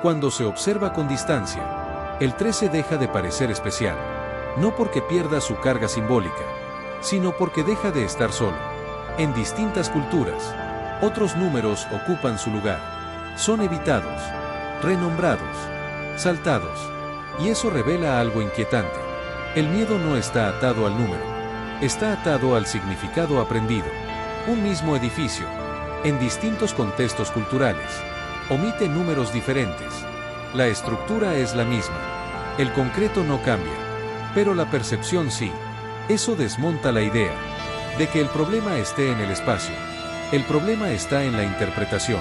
Cuando se observa con distancia, el 13 deja de parecer especial, no porque pierda su carga simbólica, sino porque deja de estar solo. En distintas culturas, otros números ocupan su lugar. Son evitados, renombrados, saltados. Y eso revela algo inquietante. El miedo no está atado al número, está atado al significado aprendido. Un mismo edificio, en distintos contextos culturales, omite números diferentes. La estructura es la misma. El concreto no cambia, pero la percepción sí. Eso desmonta la idea de que el problema esté en el espacio. El problema está en la interpretación.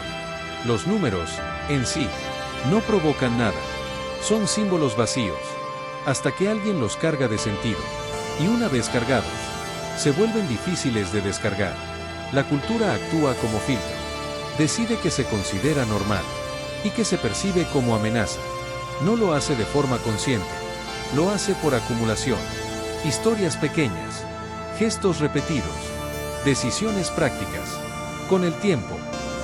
Los números, en sí, no provocan nada. Son símbolos vacíos, hasta que alguien los carga de sentido. Y una vez cargados, se vuelven difíciles de descargar. La cultura actúa como filtro. Decide que se considera normal y que se percibe como amenaza. No lo hace de forma consciente, lo hace por acumulación. Historias pequeñas, gestos repetidos, decisiones prácticas. Con el tiempo,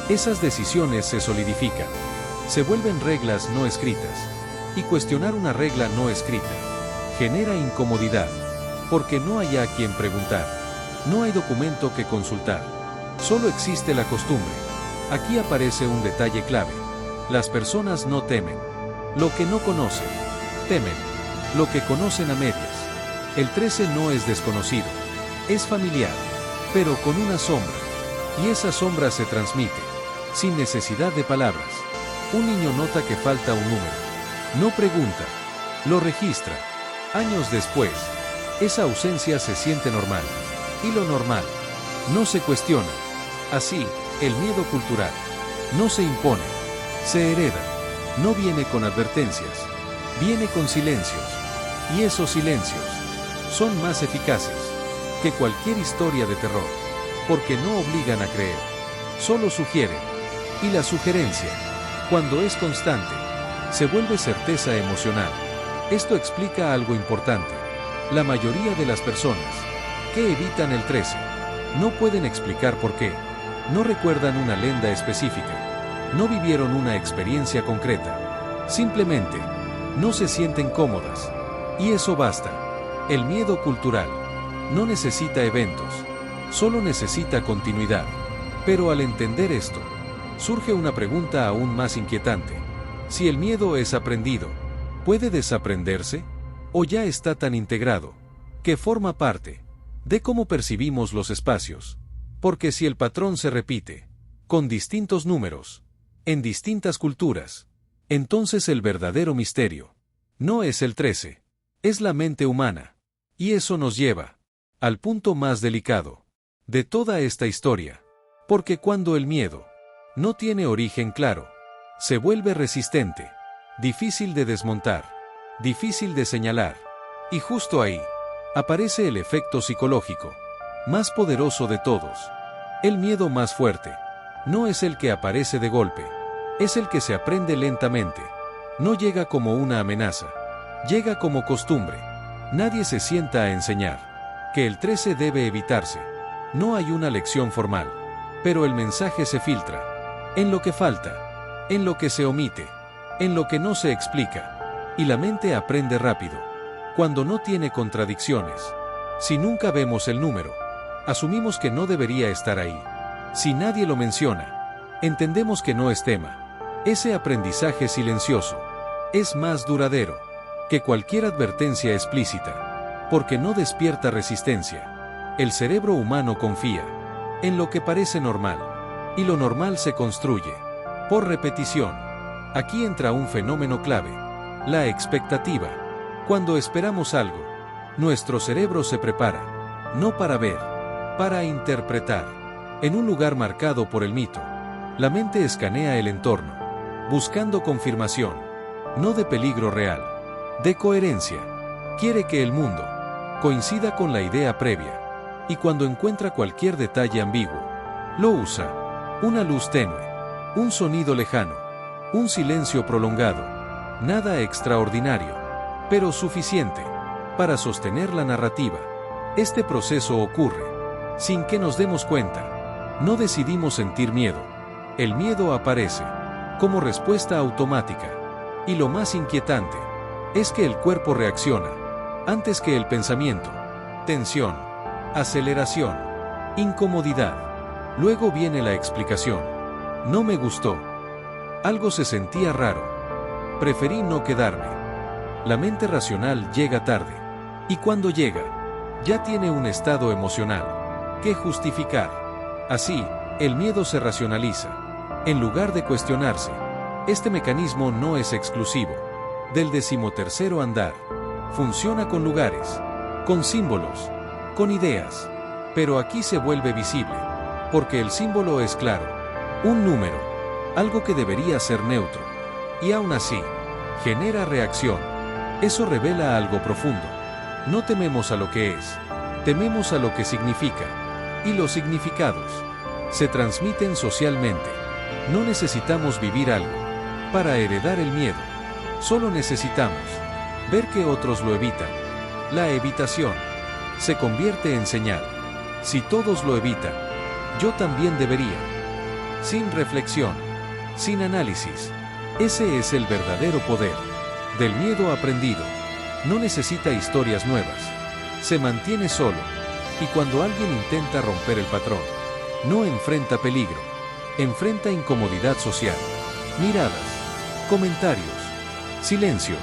esas decisiones se solidifican, se vuelven reglas no escritas. Y cuestionar una regla no escrita genera incomodidad, porque no hay a quien preguntar, no hay documento que consultar, solo existe la costumbre. Aquí aparece un detalle clave. Las personas no temen lo que no conocen, temen lo que conocen a medias. El 13 no es desconocido, es familiar, pero con una sombra, y esa sombra se transmite, sin necesidad de palabras. Un niño nota que falta un número. No pregunta, lo registra. Años después, esa ausencia se siente normal. Y lo normal no se cuestiona. Así, el miedo cultural no se impone, se hereda. No viene con advertencias, viene con silencios. Y esos silencios son más eficaces que cualquier historia de terror, porque no obligan a creer, solo sugieren. Y la sugerencia, cuando es constante, se vuelve certeza emocional. Esto explica algo importante. La mayoría de las personas que evitan el 13 no pueden explicar por qué. No recuerdan una leyenda específica. No vivieron una experiencia concreta. Simplemente, no se sienten cómodas. Y eso basta. El miedo cultural no necesita eventos. Solo necesita continuidad. Pero al entender esto, surge una pregunta aún más inquietante. Si el miedo es aprendido, ¿puede desaprenderse? ¿O ya está tan integrado que forma parte de cómo percibimos los espacios? Porque si el patrón se repite, con distintos números, en distintas culturas, entonces el verdadero misterio no es el 13, es la mente humana. Y eso nos lleva al punto más delicado de toda esta historia. Porque cuando el miedo no tiene origen claro, se vuelve resistente, difícil de desmontar, difícil de señalar. Y justo ahí aparece el efecto psicológico más poderoso de todos. El miedo más fuerte no es el que aparece de golpe, es el que se aprende lentamente. No llega como una amenaza, llega como costumbre. Nadie se sienta a enseñar que el 13 debe evitarse. No hay una lección formal, pero el mensaje se filtra en lo que falta, en lo que se omite, en lo que no se explica. Y la mente aprende rápido, cuando no tiene contradicciones. Si nunca vemos el número, asumimos que no debería estar ahí. Si nadie lo menciona, entendemos que no es tema. Ese aprendizaje silencioso es más duradero que cualquier advertencia explícita, porque no despierta resistencia. El cerebro humano confía en lo que parece normal, y lo normal se construye por repetición. Aquí entra un fenómeno clave, la expectativa. Cuando esperamos algo, nuestro cerebro se prepara, no para ver, para interpretar. En un lugar marcado por el mito, la mente escanea el entorno, buscando confirmación, no de peligro real, de coherencia. Quiere que el mundo coincida con la idea previa. Y cuando encuentra cualquier detalle ambiguo, lo usa. Una luz tenue, un sonido lejano, un silencio prolongado. Nada extraordinario, pero suficiente para sostener la narrativa. Este proceso ocurre sin que nos demos cuenta. No decidimos sentir miedo. El miedo aparece como respuesta automática. Y lo más inquietante es que el cuerpo reacciona antes que el pensamiento. Tensión, aceleración, incomodidad. Luego viene la explicación. No me gustó. Algo se sentía raro. Preferí no quedarme. La mente racional llega tarde. Y cuando llega, ya tiene un estado emocional que justificar. Así, el miedo se racionaliza. En lugar de cuestionarse, este mecanismo no es exclusivo del 13º andar. Funciona con lugares, con símbolos, con ideas. Pero aquí se vuelve visible, porque el símbolo es claro. Un número, algo que debería ser neutro. Y aún así, genera reacción. Eso revela algo profundo. No tememos a lo que es, tememos a lo que significa. Y los significados se transmiten socialmente. No necesitamos vivir algo para heredar el miedo. Solo necesitamos ver que otros lo evitan. La evitación se convierte en señal. Si todos lo evitan, yo también debería. Sin reflexión, sin análisis. Ese es el verdadero poder del miedo aprendido. No necesita historias nuevas. Se mantiene solo. Y cuando alguien intenta romper el patrón, no enfrenta peligro. Enfrenta incomodidad social. Miradas, comentarios, silencios.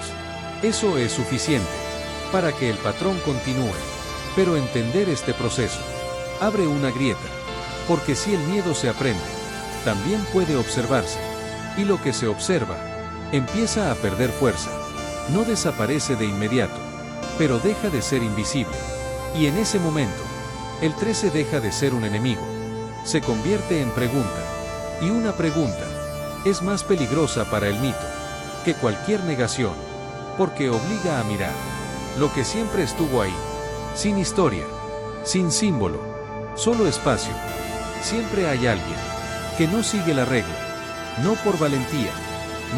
Eso es suficiente para que el patrón continúe. Pero entender este proceso abre una grieta. Porque si el miedo se aprende, también puede observarse. Y lo que se observa empieza a perder fuerza. No desaparece de inmediato, pero deja de ser invisible. Y en ese momento, el 13 deja de ser un enemigo. Se convierte en pregunta. Y una pregunta es más peligrosa para el mito que cualquier negación, porque obliga a mirar lo que siempre estuvo ahí, sin historia, sin símbolo, solo espacio. Siempre hay alguien que no sigue la regla, no por valentía,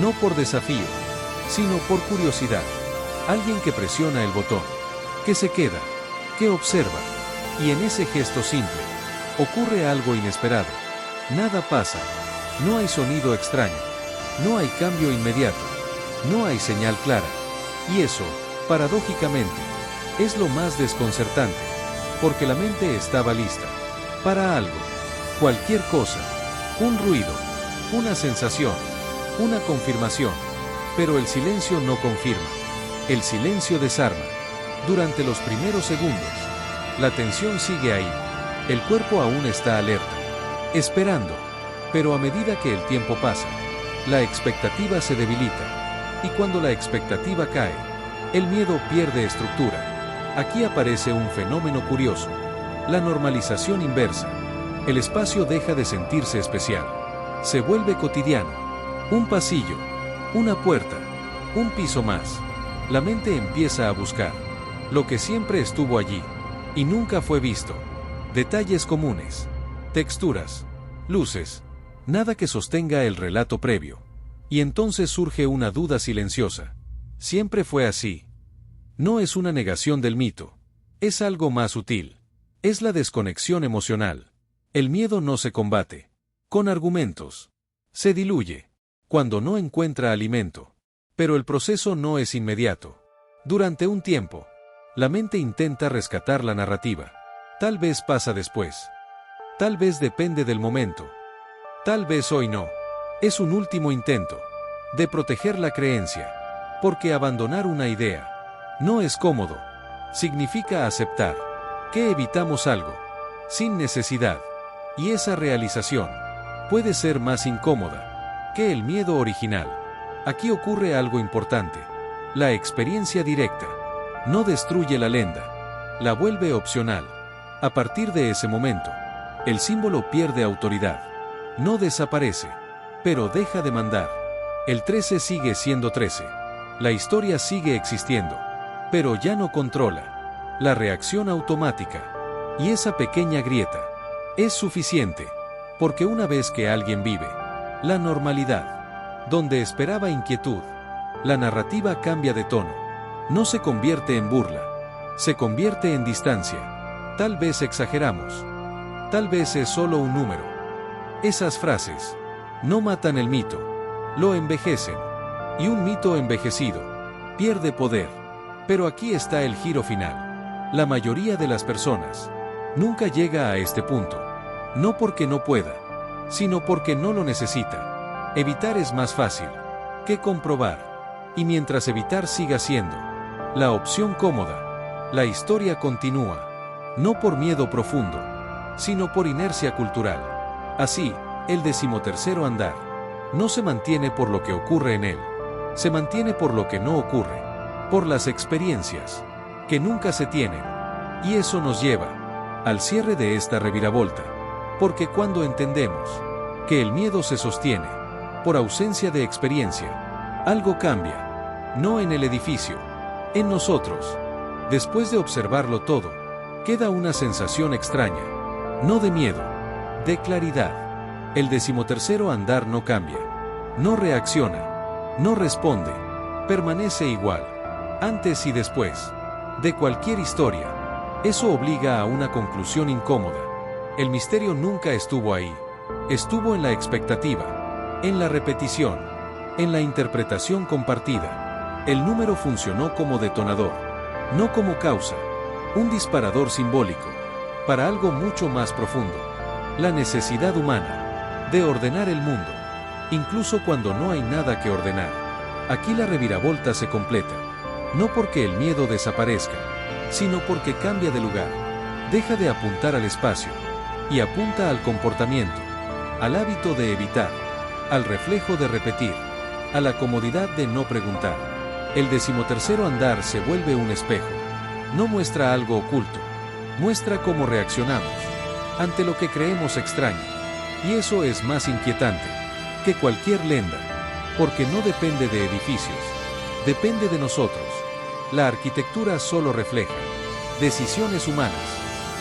no por desafío, sino por curiosidad. Alguien que presiona el botón, que se queda, que observa, y en ese gesto simple, ocurre algo inesperado. Nada pasa, no hay sonido extraño, no hay cambio inmediato, no hay señal clara. Y eso, paradójicamente, es lo más desconcertante, porque la mente estaba lista para algo, cualquier cosa, un ruido, una sensación, una confirmación. Pero el silencio no confirma. El silencio desarma. Durante los primeros segundos, la tensión sigue ahí. El cuerpo aún está alerta, esperando. Pero a medida que el tiempo pasa, la expectativa se debilita. Y cuando la expectativa cae, el miedo pierde estructura. Aquí aparece un fenómeno curioso. La normalización inversa. El espacio deja de sentirse especial. Se vuelve cotidiano. Un pasillo, una puerta, un piso más. La mente empieza a buscar lo que siempre estuvo allí y nunca fue visto. Detalles comunes, texturas, luces, nada que sostenga el relato previo. Y entonces surge una duda silenciosa. ¿Siempre fue así? No es una negación del mito. Es algo más sutil. Es la desconexión emocional. El miedo no se combate con argumentos. Se diluye cuando no encuentra alimento. Pero el proceso no es inmediato. Durante un tiempo, la mente intenta rescatar la narrativa. Tal vez pasa después. Tal vez depende del momento. Tal vez hoy no. Es un último intento de proteger la creencia. Porque abandonar una idea no es cómodo. Significa aceptar que evitamos algo sin necesidad. Y esa realización puede ser más incómoda que el miedo original. Aquí ocurre algo importante. La experiencia directa no destruye la leyenda, la vuelve opcional. A partir de ese momento, el símbolo pierde autoridad. No desaparece, pero deja de mandar. El 13 sigue siendo 13. La historia sigue existiendo, pero ya no controla la reacción automática. Y esa pequeña grieta es suficiente, porque una vez que alguien vive la normalidad, donde esperaba inquietud, la narrativa cambia de tono. No se convierte en burla, se convierte en distancia. Tal vez exageramos. Tal vez es solo un número. Esas frases no matan el mito, lo envejecen. Y un mito envejecido pierde poder. Pero aquí está el giro final. La mayoría de las personas nunca llega a este punto. No porque no pueda, sino porque no lo necesita. Evitar es más fácil que comprobar. Y mientras evitar siga siendo la opción cómoda, la historia continúa. No por miedo profundo, sino por inercia cultural. Así, el 13º andar no se mantiene por lo que ocurre en él. Se mantiene por lo que no ocurre. Por las experiencias que nunca se tienen. Y eso nos lleva al cierre de esta reviravolta. Porque cuando entendemos que el miedo se sostiene por ausencia de experiencia, algo cambia. No en el edificio, en nosotros. Después de observarlo todo, queda una sensación extraña. No de miedo, de claridad. El 13º andar no cambia, no reacciona, no responde, permanece igual, antes y después de cualquier historia. Eso obliga a una conclusión incómoda. El misterio nunca estuvo ahí. Estuvo en la expectativa, en la repetición, en la interpretación compartida. El número funcionó como detonador, no como causa, un disparador simbólico, para algo mucho más profundo. La necesidad humana de ordenar el mundo, incluso cuando no hay nada que ordenar. Aquí la reviravolta se completa, no porque el miedo desaparezca, sino porque cambia de lugar, deja de apuntar al espacio, y apunta al comportamiento, al hábito de evitar, al reflejo de repetir, a la comodidad de no preguntar. El 13º andar se vuelve un espejo, no muestra algo oculto, muestra cómo reaccionamos ante lo que creemos extraño, y eso es más inquietante que cualquier leyenda, porque no depende de edificios, depende de nosotros. La arquitectura solo refleja decisiones humanas,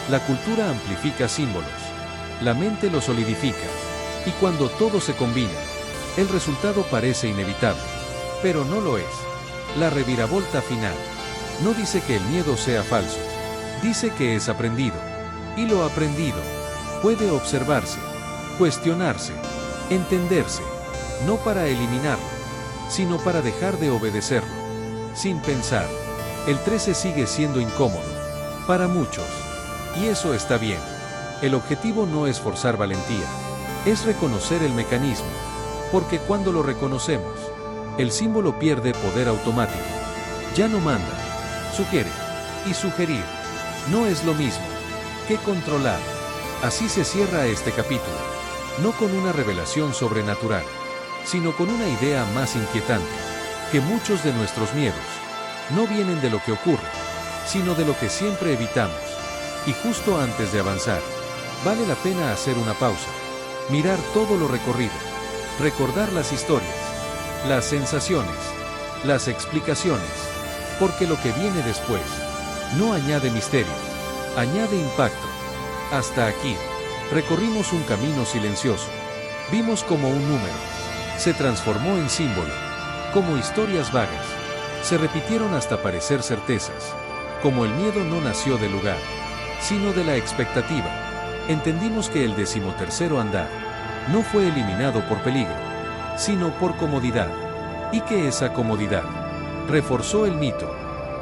la cultura amplifica símbolos, la mente lo solidifica, y cuando todo se combina, el resultado parece inevitable, pero no lo es. La reviravolta final no dice que el miedo sea falso, dice que es aprendido, y lo aprendido puede observarse, cuestionarse, entenderse, no para eliminarlo, sino para dejar de obedecerlo. Sin pensar, el 13 sigue siendo incómodo para muchos, y eso está bien. El objetivo no es forzar valentía, es reconocer el mecanismo, porque cuando lo reconocemos, el símbolo pierde poder automático. Ya no manda, sugiere, y sugerir no es lo mismo que controlar. Así se cierra este capítulo, no con una revelación sobrenatural, sino con una idea más inquietante, que muchos de nuestros miedos no vienen de lo que ocurre, sino de lo que siempre evitamos. Y justo antes de avanzar, vale la pena hacer una pausa, mirar todo lo recorrido, recordar las historias, las sensaciones, las explicaciones, porque lo que viene después no añade misterio, añade impacto. Hasta aquí, recorrimos un camino silencioso. Vimos como un número se transformó en símbolo, como historias vagas se repitieron hasta parecer certezas, como el miedo no nació del lugar, sino de la expectativa. Entendimos que el 13º andar no fue eliminado por peligro, sino por comodidad, y que esa comodidad reforzó el mito,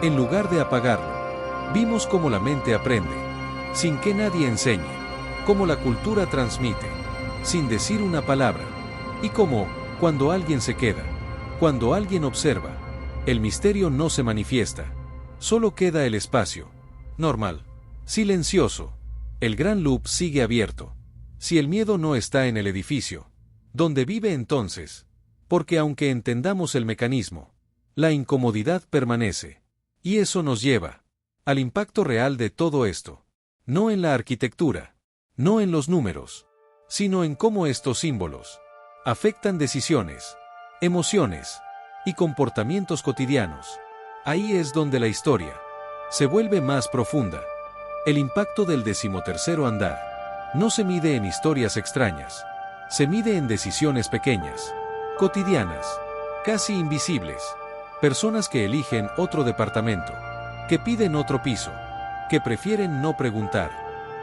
en lugar de apagarlo. Vimos cómo la mente aprende, sin que nadie enseñe, cómo la cultura transmite, sin decir una palabra, y cómo, cuando alguien se queda, cuando alguien observa, el misterio no se manifiesta, solo queda el espacio, normal, silencioso. El gran loop sigue abierto. Si el miedo no está en el edificio, ¿dónde vive entonces? Porque aunque entendamos el mecanismo, la incomodidad permanece. Y eso nos lleva al impacto real de todo esto. No en la arquitectura, no en los números, sino en cómo estos símbolos afectan decisiones, emociones y comportamientos cotidianos. Ahí es donde la historia se vuelve más profunda, El impacto del 13º andar no se mide en historias extrañas. Se mide en decisiones pequeñas, cotidianas, casi invisibles. Personas que eligen otro departamento, que piden otro piso, que prefieren no preguntar.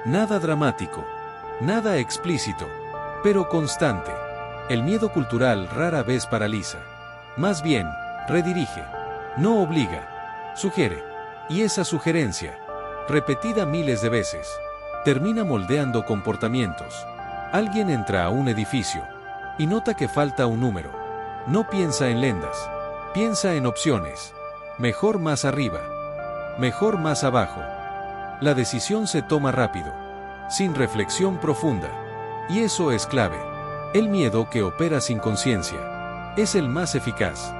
Nada dramático, nada explícito, pero constante. El miedo cultural rara vez paraliza. Más bien, redirige. No obliga. Sugiere. Y esa sugerencia, repetida miles de veces, termina moldeando comportamientos. Alguien entra a un edificio y nota que falta un número. No piensa en lendas. Piensa en opciones. Mejor más arriba. Mejor más abajo. La decisión se toma rápido, sin reflexión profunda. Y eso es clave. El miedo que opera sin conciencia es el más eficaz.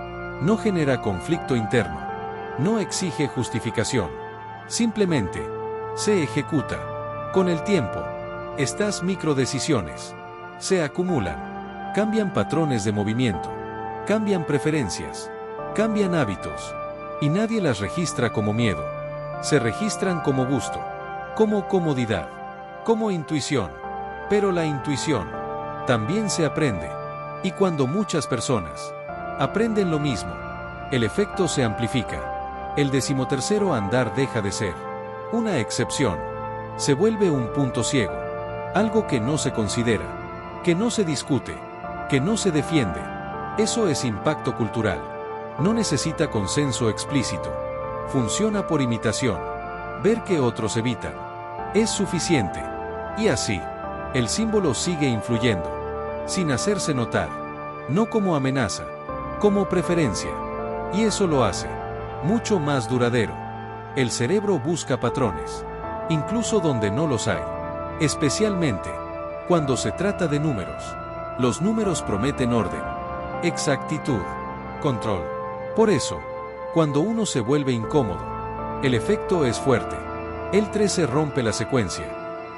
No genera conflicto interno. No exige justificación. Simplemente se ejecuta. Con el tiempo, estas microdecisiones se acumulan. Cambian patrones de movimiento. Cambian preferencias. Cambian hábitos. Y nadie las registra como miedo. Se registran como gusto. Como comodidad. Como intuición. Pero la intuición también se aprende. Y cuando muchas personas aprenden lo mismo, el efecto se amplifica. El 13º andar deja de ser una excepción. Se vuelve un punto ciego. Algo que no se considera, que no se discute, que no se defiende. Eso es impacto cultural. No necesita consenso explícito. Funciona por imitación. Ver que otros evitan es suficiente. Y así, el símbolo sigue influyendo, sin hacerse notar. No como amenaza, como preferencia. Y eso lo hace mucho más duradero. El cerebro busca patrones, incluso donde no los hay. Especialmente cuando se trata de números. Los números prometen orden, exactitud, control. Por eso, cuando uno se vuelve incómodo, el efecto es fuerte. El 13 rompe la secuencia,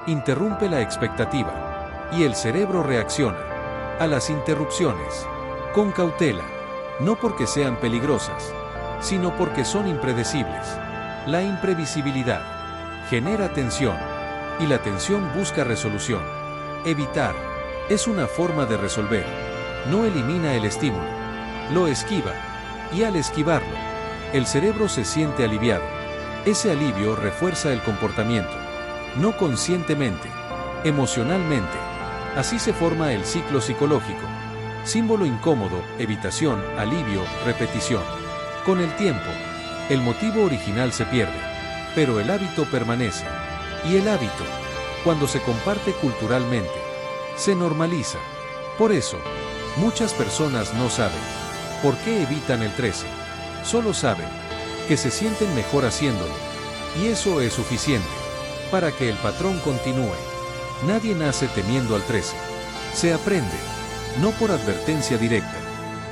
interrumpe la expectativa, y el cerebro reacciona a las interrupciones con cautela, no porque sean peligrosas, sino porque son impredecibles. La imprevisibilidad genera tensión, y la tensión busca resolución. Evitar es una forma de resolver. No elimina el estímulo, lo esquiva, y al esquivarlo, el cerebro se siente aliviado. Ese alivio refuerza el comportamiento, no conscientemente, emocionalmente. Así se forma el ciclo psicológico. Símbolo incómodo, evitación, alivio, repetición. Con el tiempo, el motivo original se pierde, pero el hábito permanece. Y el hábito, cuando se comparte culturalmente, se normaliza. Por eso, muchas personas no saben por qué evitan el 13. Solo saben que se sienten mejor haciéndolo. Y eso es suficiente para que el patrón continúe. Nadie nace temiendo al 13. Se aprende, no por advertencia directa,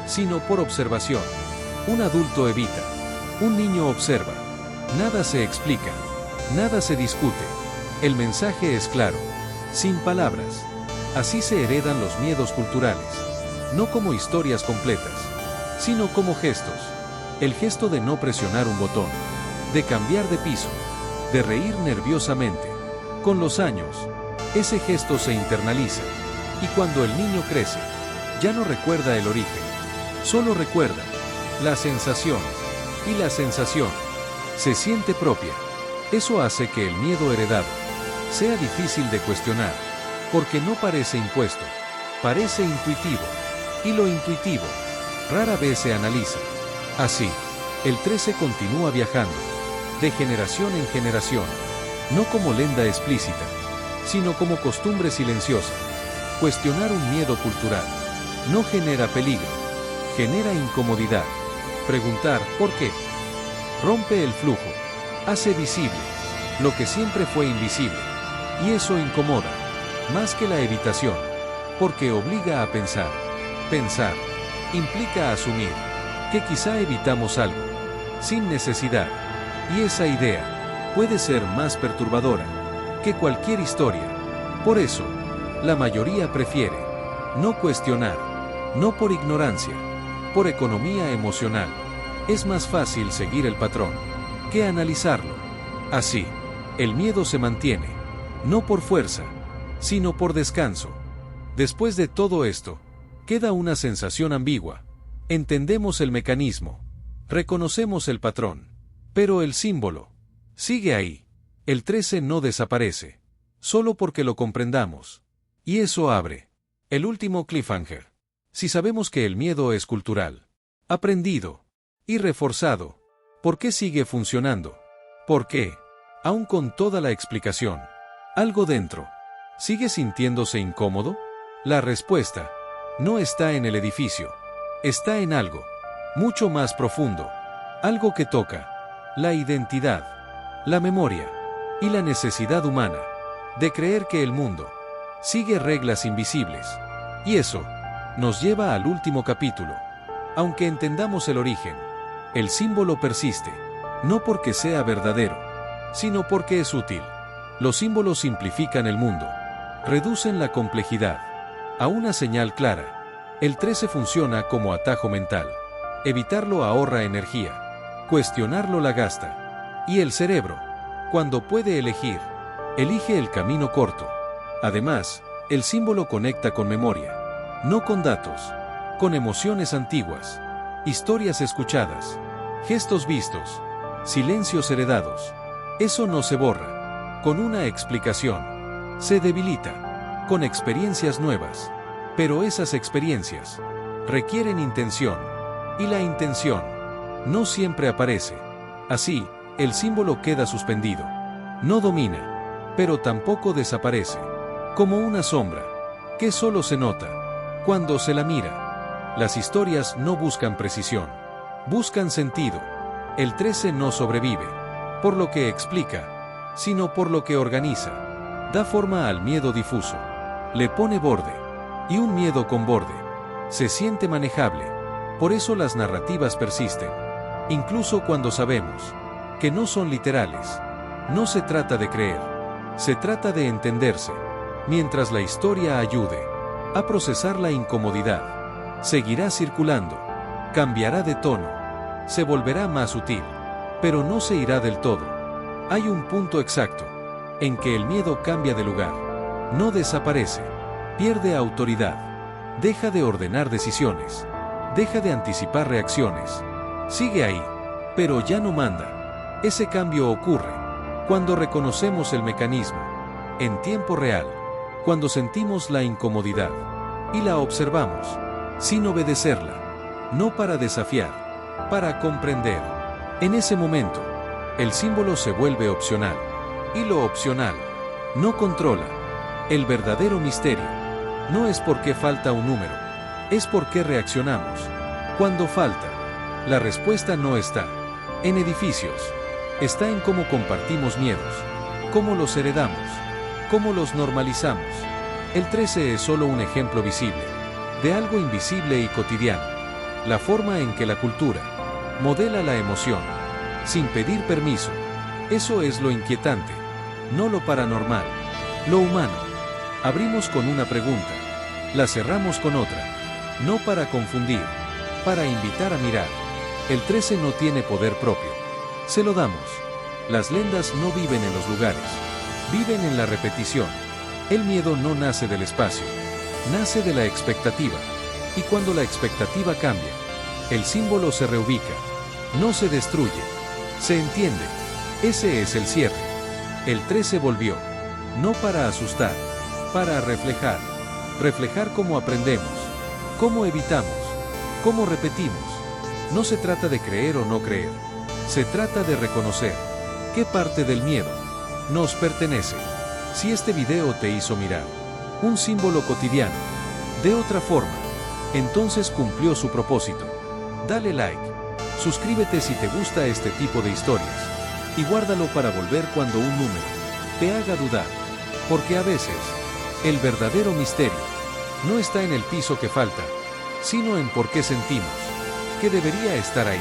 sino por observación. Un adulto evita, un niño observa. Nada se explica, nada se discute. El mensaje es claro, sin palabras. Así se heredan los miedos culturales, no como historias completas, sino como gestos. El gesto de no presionar un botón, de cambiar de piso, de reír nerviosamente. Con los años, ese gesto se internaliza, y cuando el niño crece, ya no recuerda el origen, solo recuerda la sensación, y la sensación se siente propia. Eso hace que el miedo heredado sea difícil de cuestionar, porque no parece impuesto, parece intuitivo, y lo intuitivo rara vez se analiza. Así, el 13 continúa viajando, de generación en generación, no como lenda explícita, sino como costumbre silenciosa. Cuestionar un miedo cultural no genera peligro, genera incomodidad. Preguntar ¿por qué? Rompe el flujo, hace visible lo que siempre fue invisible, y eso incomoda, más que la evitación, porque obliga a pensar. Pensar implica asumir que quizá evitamos algo, sin necesidad, y esa idea puede ser más perturbadora que cualquier historia. Por eso, la mayoría prefiere no cuestionar, no por ignorancia, por economía emocional. Es más fácil seguir el patrón que analizarlo. Así, El miedo se mantiene, no por fuerza, sino por descanso. Después de todo esto, queda una sensación ambigua. Entendemos el mecanismo, reconocemos el patrón, pero el símbolo sigue ahí. El 13 no desaparece, solo porque lo comprendamos. Y eso abre el último cliffhanger. Si sabemos que el miedo es cultural, aprendido y reforzado, ¿por qué sigue funcionando? ¿Por qué, aun con toda la explicación, algo dentro sigue sintiéndose incómodo? La respuesta no está en el edificio, está en algo mucho más profundo, algo que toca la identidad, la memoria y la necesidad humana de creer que el mundo sigue reglas invisibles. Y eso nos lleva al último capítulo. Aunque entendamos el origen, el símbolo persiste, no porque sea verdadero, sino porque es útil. Los símbolos simplifican el mundo, reducen la complejidad a una señal clara. El 13 funciona como atajo mental. Evitarlo ahorra energía, cuestionarlo la gasta. Y el cerebro, cuando puede elegir, elige el camino corto. Además, el símbolo conecta con memoria, no con datos, con emociones antiguas, historias escuchadas, gestos vistos, silencios heredados. Eso no se borra con una explicación, se debilita con experiencias nuevas, pero esas experiencias requieren intención, y la intención no siempre aparece. Así, el símbolo queda suspendido. No domina, pero tampoco desaparece, como una sombra, que solo se nota cuando se la mira. Las historias no buscan precisión, buscan sentido. El 13 no sobrevive por lo que explica, sino por lo que organiza. Da forma al miedo difuso, le pone borde, y un miedo con borde se siente manejable. Por eso las narrativas persisten, incluso cuando sabemos que no son literales. No se trata de creer, se trata de entenderse, mientras la historia ayude a procesar la incomodidad. Seguirá circulando, cambiará de tono, se volverá más sutil, pero no se irá del todo. Hay un punto exacto en que el miedo cambia de lugar, no desaparece, pierde autoridad, deja de ordenar decisiones, deja de anticipar reacciones, sigue ahí, pero ya no manda. Ese cambio ocurre cuando reconocemos el mecanismo en tiempo real, cuando sentimos la incomodidad y la observamos, sin obedecerla, no para desafiar, para comprender. En ese momento, el símbolo se vuelve opcional, y lo opcional no controla. El verdadero misterio no es por qué falta un número, es por qué reaccionamos cuando falta. La respuesta no está en edificios, está en cómo compartimos miedos, cómo los heredamos, cómo los normalizamos. El 13 es solo un ejemplo visible de algo invisible y cotidiano. La forma en que la cultura modela la emoción sin pedir permiso. Eso es lo inquietante, no lo paranormal, lo humano. Abrimos con una pregunta, la cerramos con otra, no para confundir, para invitar a mirar. El 13 no tiene poder propio, se lo damos. Las leyendas no viven en los lugares, viven en la repetición. El miedo no nace del espacio, nace de la expectativa. Y cuando la expectativa cambia, el símbolo se reubica, no se destruye, se entiende. Ese es el cierre. El 13 volvió, no para asustar, para reflejar. Reflejar cómo aprendemos, cómo evitamos, cómo repetimos. No se trata de creer o no creer, se trata de reconocer qué parte del miedo nos pertenece. Si este video te hizo mirar un símbolo cotidiano de otra forma, entonces cumplió su propósito. Dale like, suscríbete si te gusta este tipo de historias y guárdalo para volver cuando un número te haga dudar, porque a veces el verdadero misterio no está en el piso que falta, sino en por qué sentimos que debería estar ahí.